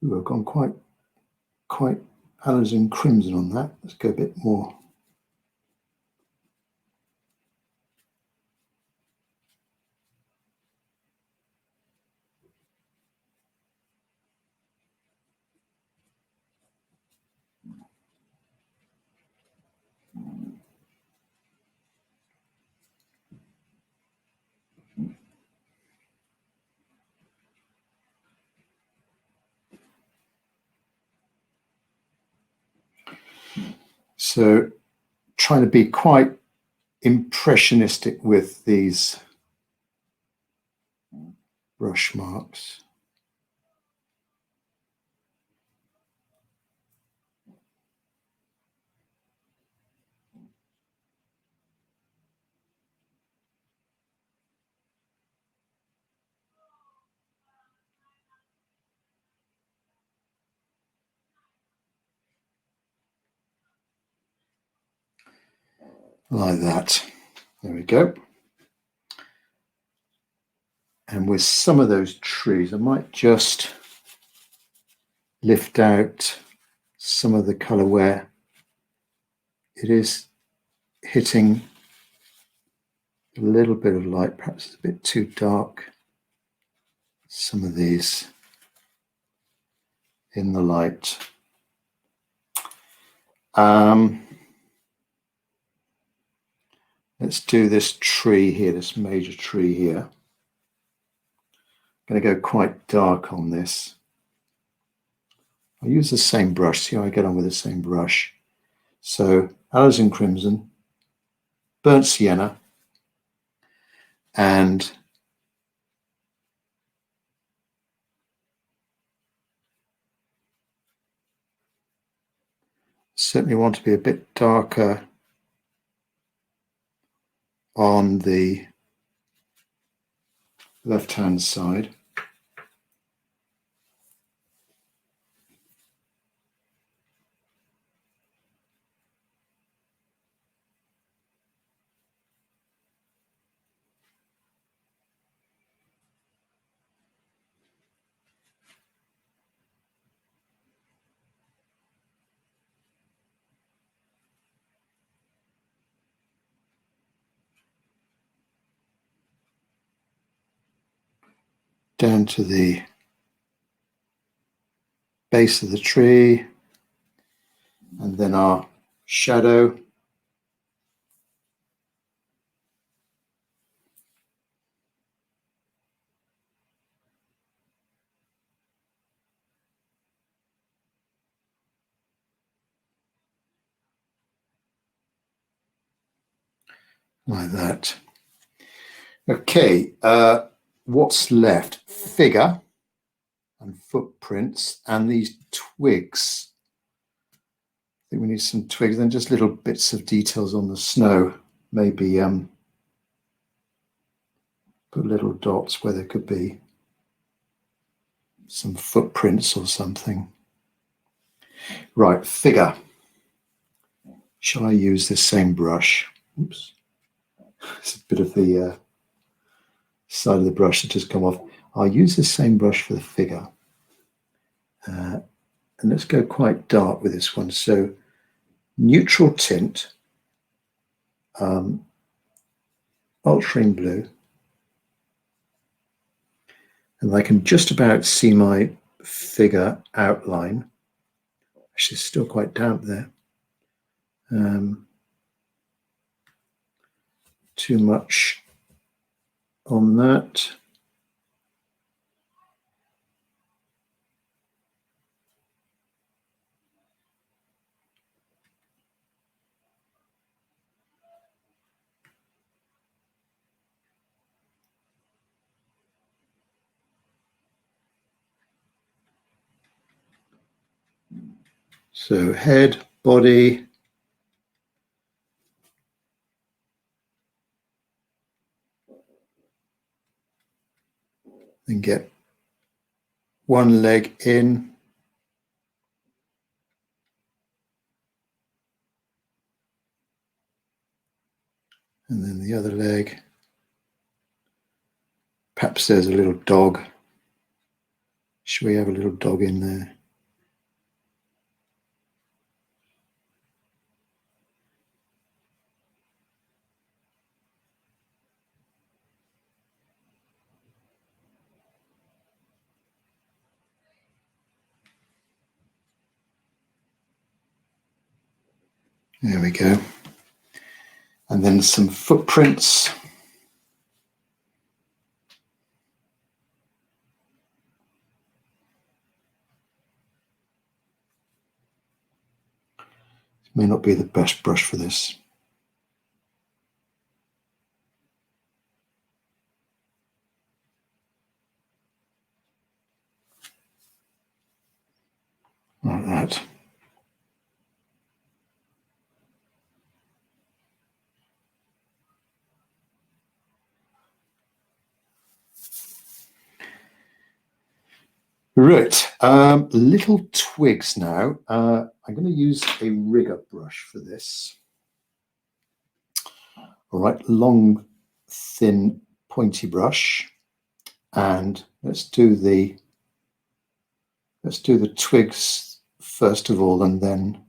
Ooh, I've gone quite alizarin crimson on that. Let's go a bit more. So trying to be quite impressionistic with these brush marks. Like that. There we go. And with some of those trees, I might just lift out some of the colour where it is hitting a little bit of light, perhaps it's a bit too dark. Some of these in the light. Let's do this tree here, this major tree here. I'm going to go quite dark on this. I'll use the same brush, see how I get on with the same brush. So alizarin crimson, burnt sienna, and certainly want to be a bit darker on the left-hand side. Down to the base of the tree, and then our shadow. Like that. Okay, what's left? Figure and footprints and these twigs. I think we need some twigs and just little bits of details on the snow. Maybe put little dots where there could be some footprints or something. Right, figure. Shall I use this same brush? Oops. It's a bit of the side of the brush that just come off. I'll use the same brush for the figure. And let's go quite dark with this one. So neutral tint, ultramarine blue. And I can just about see my figure outline. Actually, it's still quite damp there. Too much on that. So head, body, and get one leg in. And then the other leg. Perhaps there's a little dog. Should we have a little dog in there? There we go. And then some footprints. May not be the best brush for this. Like that. Right, little twigs now. I'm going to use a rigger brush for this. All right, long, thin, pointy brush. And let's do the twigs first of all, and then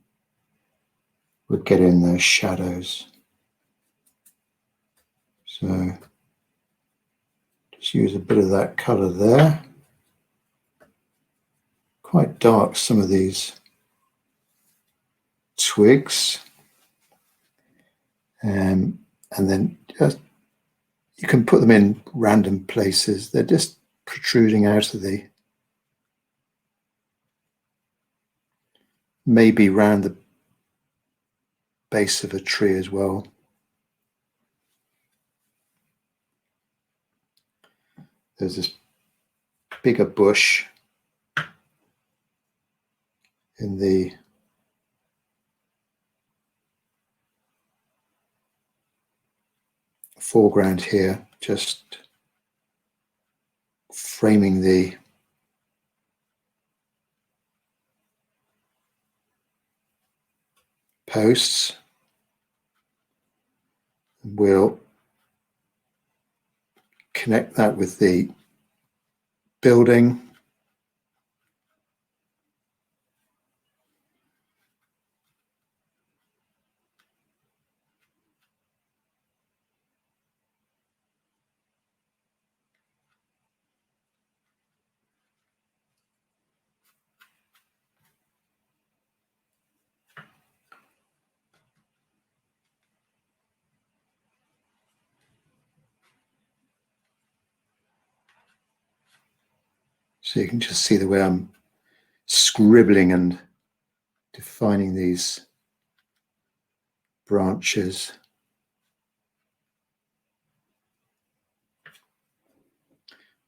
we'll get in those shadows. So just use a bit of that color there. Quite dark, some of these twigs. And then just, you can put them in random places. They're just protruding out of the, maybe round the base of a tree as well. There's this bigger bush in the foreground here, just framing the posts. We'll connect that with the building. So you can just see the way I'm scribbling and defining these branches.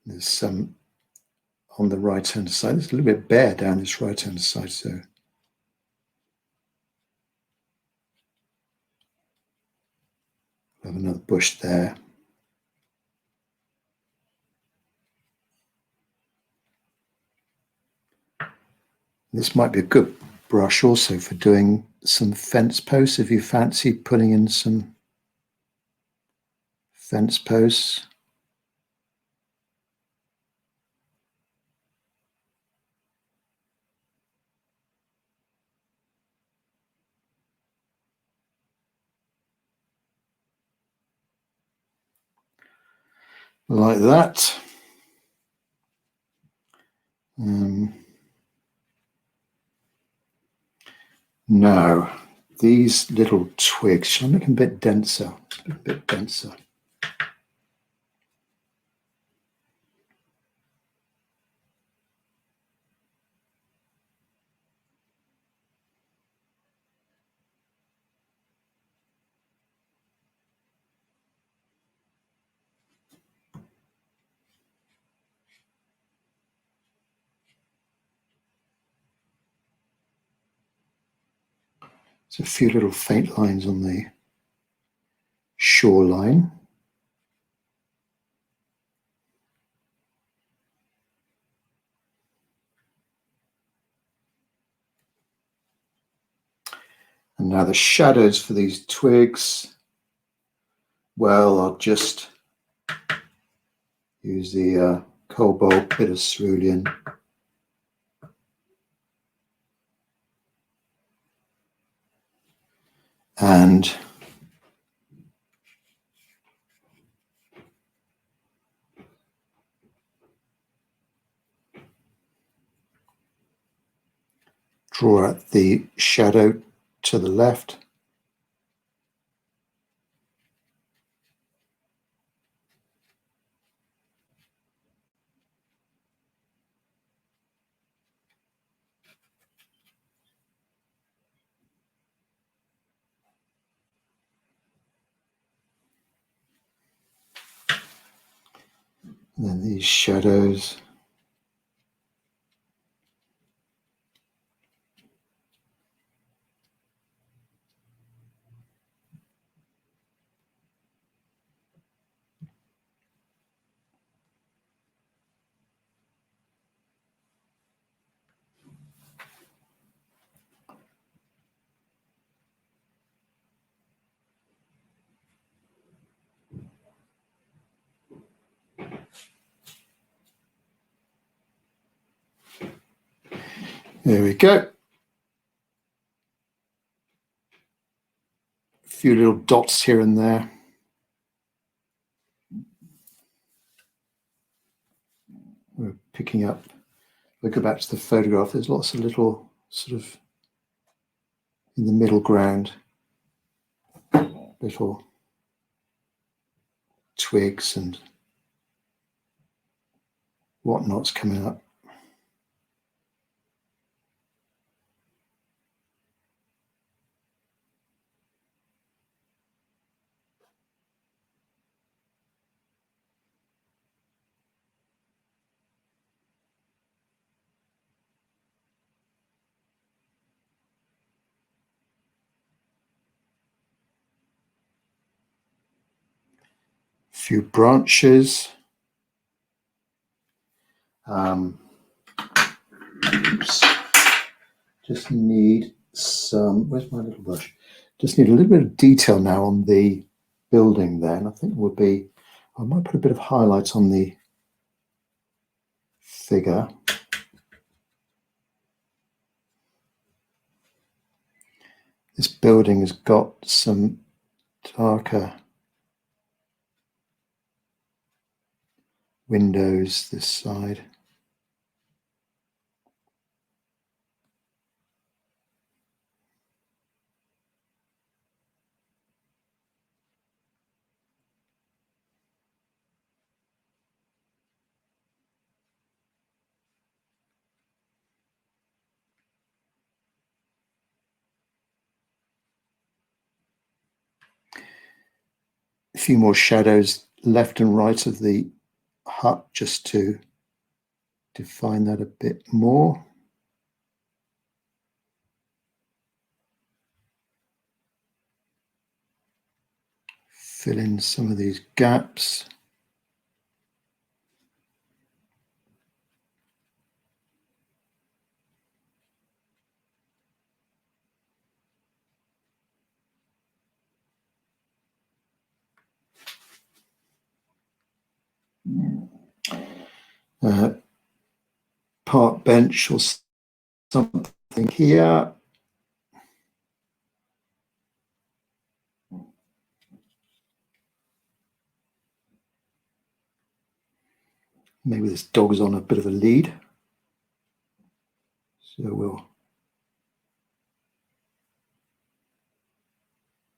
There's some on the right hand side. It's a little bit bare down this right hand side, so I have another bush there. This might be a good brush also for doing some fence posts if you fancy putting in some fence posts. Like that. Now, these little twigs, shall I make them a bit denser? A bit denser. There's a few little faint lines on the shoreline. And now the shadows for these twigs, well, I'll just use the cobalt, bit of cerulean. And draw out the shadow to the left. And then these shadows. There we go. A few little dots here and there. We're picking up, we'll go back to the photograph. There's lots of little sort of in the middle ground, little twigs and whatnot's coming up. Few branches. Oops. Just need some, where's my little brush? Just need a little bit of detail now on the building there. And I think it would be, I might put a bit of highlights on the figure. This building has got some darker windows this side. A few more shadows left and right of the hut just to define that a bit more. Fill in some of these gaps. Park bench or something here. Maybe this dog is on a bit of a lead. So we'll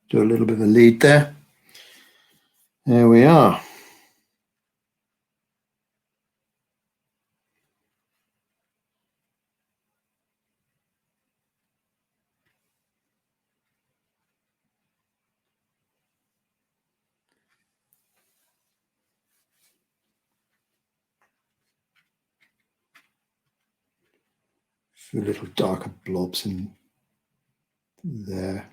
do a little bit of a lead there. There we are. A few little darker blobs in there.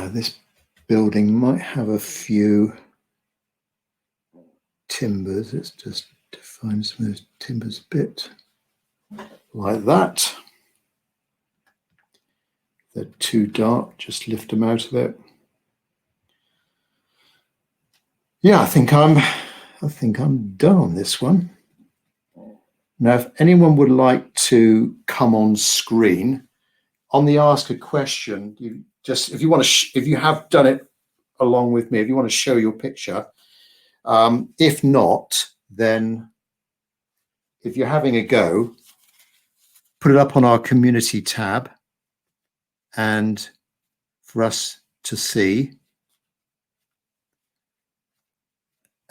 This building might have a few timbers. Let's just define some of those timbers a bit like that. They're too dark, just lift them out of it. Yeah, I think I'm done on this one. Now, if anyone would like to come on screen on the ask a question, you just, if you want to, if you have done it along with me, if you want to show your picture, if not, then if you're having a go, put it up on our community tab and for us to see.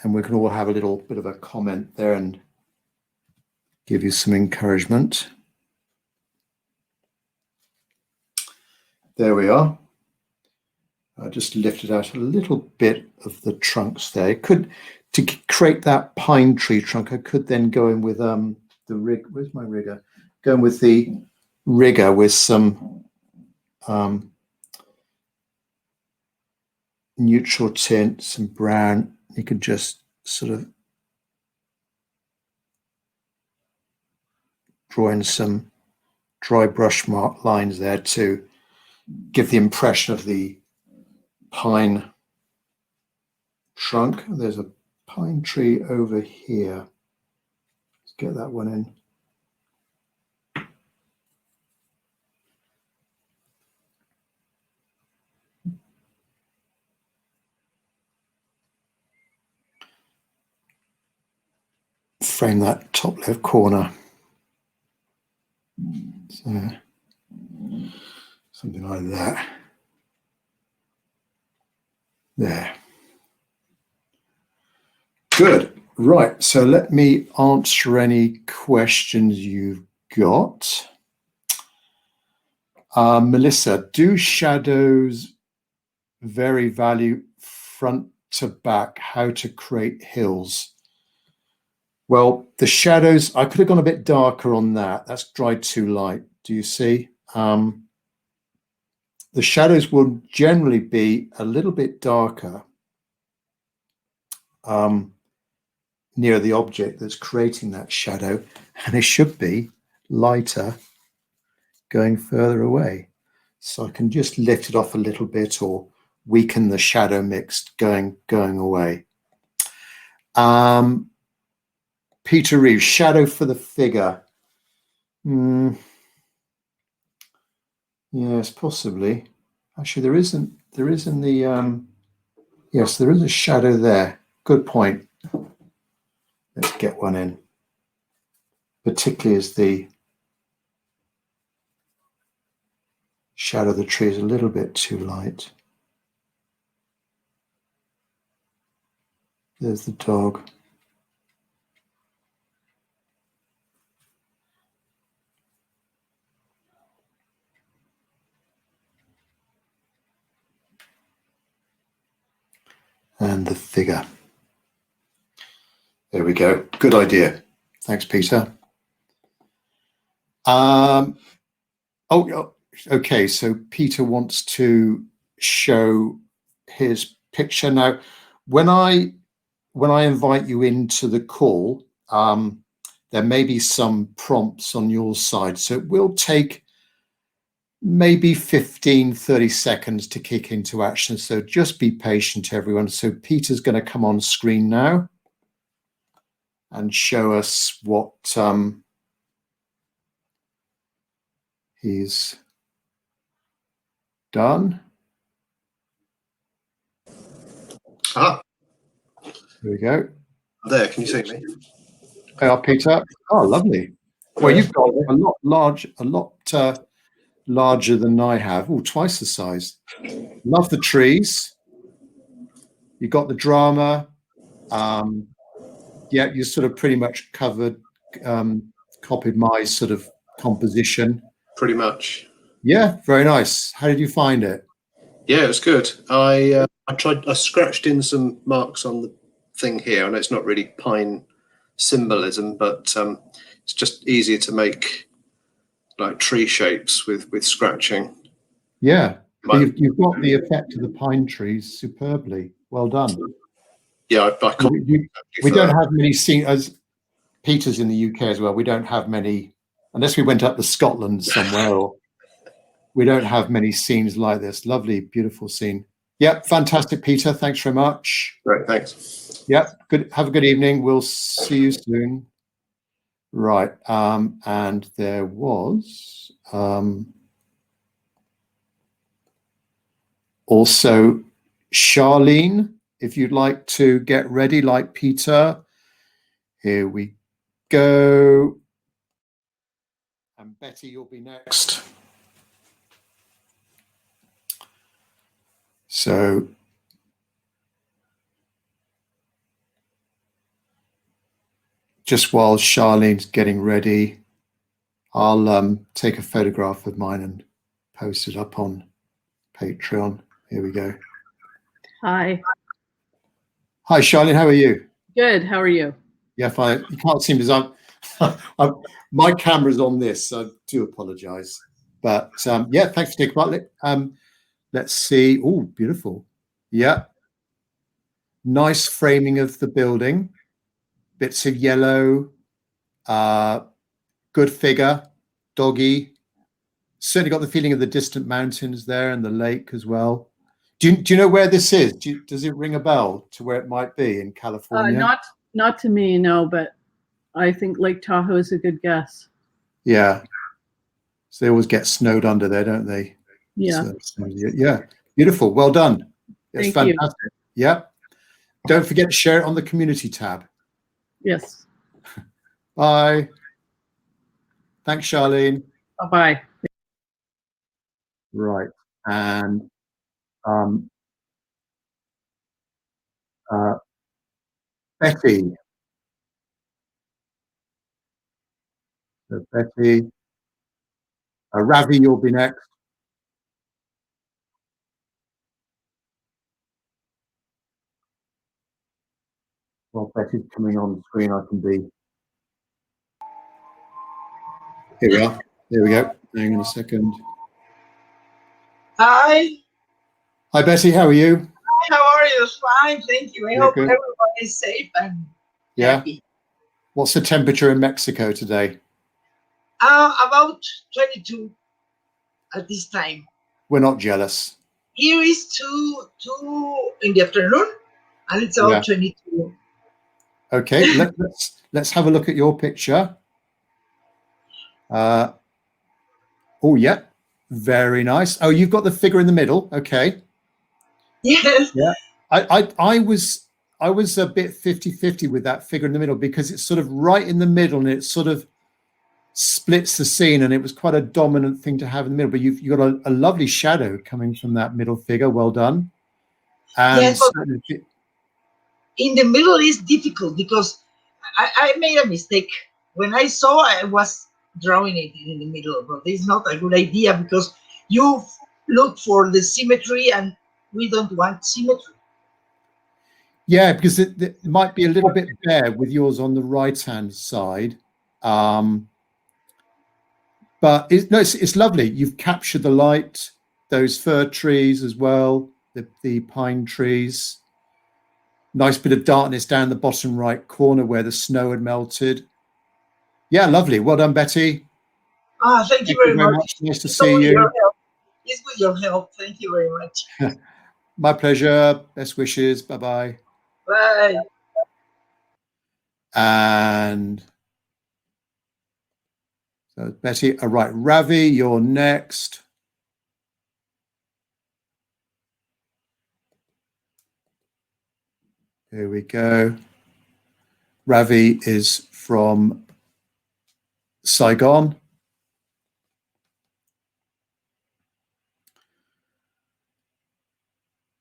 And we can all have a little bit of a comment there and give you some encouragement. There we are. I just lifted out a little bit of the trunks there. It could, to create that pine tree trunk, I could then go in with the rig. Where's my rigger? Go in with the rigger with some neutral tint, some brown. You could just sort of draw in some dry brush mark lines there to give the impression of the pine trunk. There's a pine tree over here. Let's get that one in. Frame that top left corner. So, something like that. There. Good. Right. So let me answer any questions you've got. Melissa, do shadows vary value front to back? How to create hills? Well, the shadows, I could have gone a bit darker on that. That's dried too light. Do you see? The shadows will generally be a little bit darker near the object that's creating that shadow, and it should be lighter going further away. So I can just lift it off a little bit or weaken the shadow mix going away. Peter Reeves, shadow for the figure. Yes, possibly. Actually, there isn't the, yes, there is a shadow there. Good point. Let's get one in. Particularly as the shadow of the tree is a little bit too light. There's the dog. And the figure. There we go. Good idea. Thanks, Peter. Okay. So Peter wants to show his picture. Now, when I invite you into the call, there may be some prompts on your side. So it will take maybe 15, 30 seconds to kick into action. So just be patient, everyone. So Peter's going to come on screen now and show us what he's done. Ah, Here we go. there, can you see me? Hey, Peter. Oh, lovely. Well, you've got a lot larger than I have. Oh, twice the size. Love the trees. You got the drama. Yeah, you sort of pretty much copied my sort of composition. Pretty much. Yeah, very nice. How did you find it? Yeah, it was good. I scratched in some marks on the thing here, and it's not really pine symbolism, but it's just easier to make like tree shapes with scratching. Yeah, you've got the effect of the pine trees superbly. Well done. Yeah, we don't have many scenes, as Peter's in the UK as well. We don't have many, unless we went up to Scotland somewhere, or we don't have many scenes like this. Lovely, beautiful scene. Yep, fantastic, Peter. Thanks very much. Great, thanks. Yep, good. Have a good evening. We'll see you soon. Right, and there was also Charlene, if you'd like to get ready like Peter. Here we go. And Betty, you'll be next. So just while Charlene's getting ready, I'll take a photograph of mine and post it up on Patreon. Here we go. Hi. Hi, Charlene. How are you? Good. How are you? Yeah, fine. You can't see me because my camera's on this, so I do apologize. But yeah, thanks for taking part. Let's see. Oh, beautiful. Yeah. Nice framing of the building. Bits of yellow, good figure, doggy. Certainly got the feeling of the distant mountains there and the lake as well. Do you know where this is? Does it ring a bell to where it might be in California? Not to me, no, but I think Lake Tahoe is a good guess. Yeah. So they always get snowed under there, don't they? Yeah. So, yeah. Beautiful. Well done. It's Thank you. fantastic. Yeah. Don't forget to share it on the community tab. Yes. Bye. Thanks, Charlene. Bye. Right. And Betty. So Betty. Ravi, you'll be next. Well, Betty's coming on the screen. I can be. Here we are. There we go. Hang on a second. Hi. Hi, Betty. How are you? Hi, how are you? Fine, thank you. I hope good. everyone is safe and happy. What's the temperature in Mexico today? About 22 at this time. We're not jealous. Here is 2 in the afternoon, and it's about 22. Okay, let's have a look at your picture. Oh yeah, very nice. Oh, you've got the figure in the middle. Okay. Yes. Yeah. I was a bit 50-50 with that figure in the middle, because it's sort of right in the middle and it sort of splits the scene, and it was quite a dominant thing to have in the middle. But you've got a lovely shadow coming from that middle figure. Well done. And yes, in the middle is difficult because I made a mistake. When I saw, I was drawing it in the middle, but it's not a good idea because you look for the symmetry and we don't want symmetry. Yeah, because it might be a little bit bare with yours on the right-hand side. But it's lovely. You've captured the light, those fir trees as well, the pine trees. Nice bit of darkness down the bottom right corner where the snow had melted. Yeah, lovely. Well done, Betty. Thank you very much. Nice to see you. It's with your help. Thank you very much. My pleasure. Best wishes. Bye-bye. Bye. And so Betty, all right, Ravi, you're next. Here we go. Ravi is from Saigon.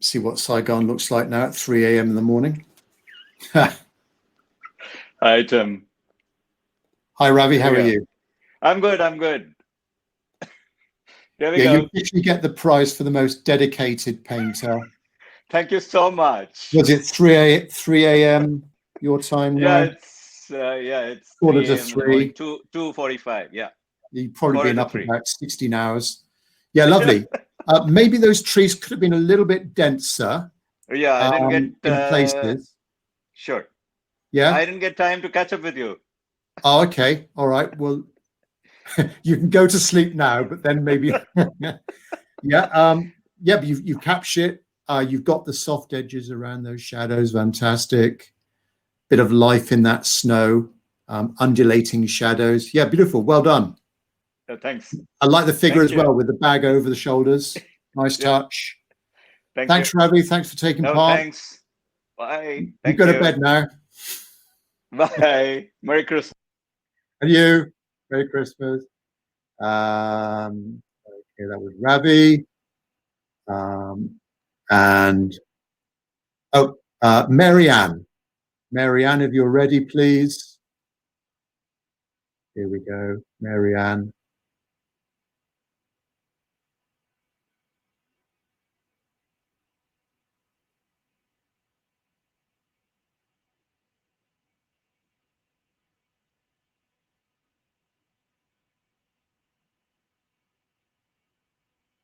See what Saigon looks like now at 3 a.m. in the morning. Hi, Tim. Hi, Ravi. How are you? I'm good. I'm good. There we go. You officially get the prize for the most dedicated painter. Thank you so much. Was it 3 a.m. your time now? It's quarter to 3. 2:45. Yeah. You've probably been up about 16 hours. Yeah, lovely. Maybe those trees could have been a little bit denser. Yeah, I didn't get in places. Sure. Yeah. I didn't get time to catch up with you. Oh, okay. All right. Well, you can go to sleep now, but then maybe. Yeah. But you've captured it. You've got the soft edges around those shadows. Fantastic. Bit of life in that snow. Undulating shadows. Yeah, beautiful. Well done. Thanks. I like the figure as well, with the bag over the shoulders. Nice touch. Thanks, Ravi. Thanks for taking part. Thanks. Bye. You go to bed now. Bye. Merry Christmas. And you. Merry Christmas. Okay, that was Ravi. Marianne. Marianne, if you're ready, please. Here we go. Marianne.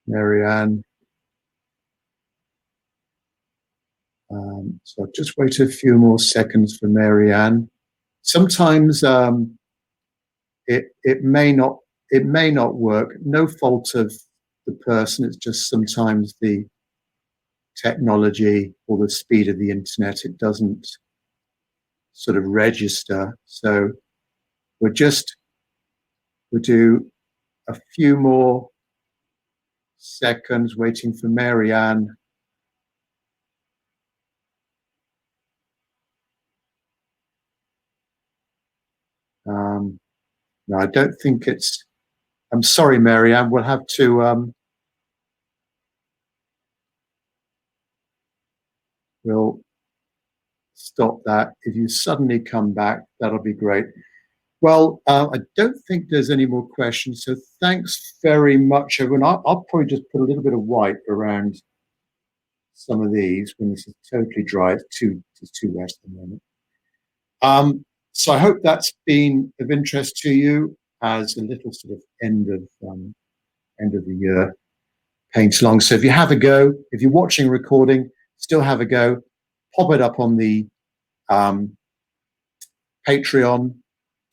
Marianne. So I'll just wait a few more seconds for Marianne. Sometimes it may not work. No fault of the person. It's just sometimes the technology or the speed of the internet, it doesn't sort of register. So we'll do a few more seconds waiting for Marianne. No, I don't think it's, I'm sorry, Marianne, we'll have to, we'll stop that. If you suddenly come back, that'll be great. Well, I don't think there's any more questions, so thanks very much, everyone. I'll probably just put a little bit of white around some of these when this is totally dry. It's too wet at the moment. So I hope that's been of interest to you as a little sort of end of the year paint along. So if you have a go, if you're watching a recording, still have a go, pop it up on the Patreon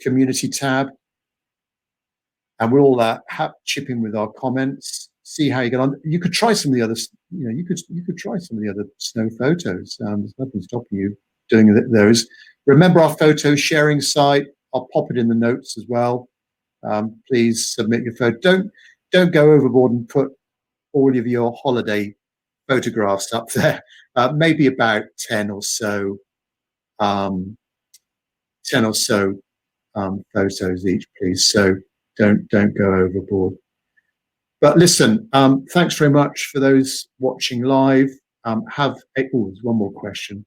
community tab, and we'll all chip in with our comments, see how you get on. You could try some of the others, you could try some of the other snow photos. There's nothing stopping you doing those. Remember our photo sharing site. I'll pop it in the notes as well. Please submit your photo. Don't go overboard and put all of your holiday photographs up there. Maybe about 10 or so photos each, please. So don't go overboard. But listen, thanks very much for those watching live. There's one more question.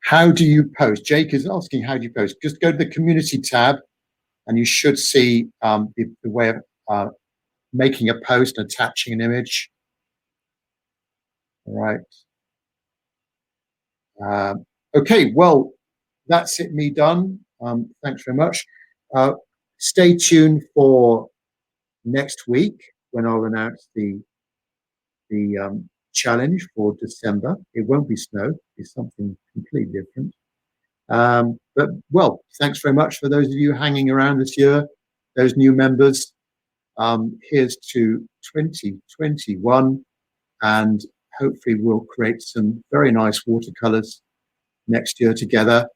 How do you post? Jake is asking, how do you post? Just go to the community tab and you should see the way of making a post and attaching an image. All right. Okay, well, that's it, me done. Thanks very much. Stay tuned for next week when I'll announce the challenge for December. It won't be snow, it'll be something completely different. But well, thanks very much for those of you hanging around this year, those new members. Here's to 2021, and hopefully we'll create some very nice watercolors next year together,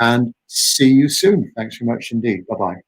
and see you soon. Thanks very much indeed. Bye-bye.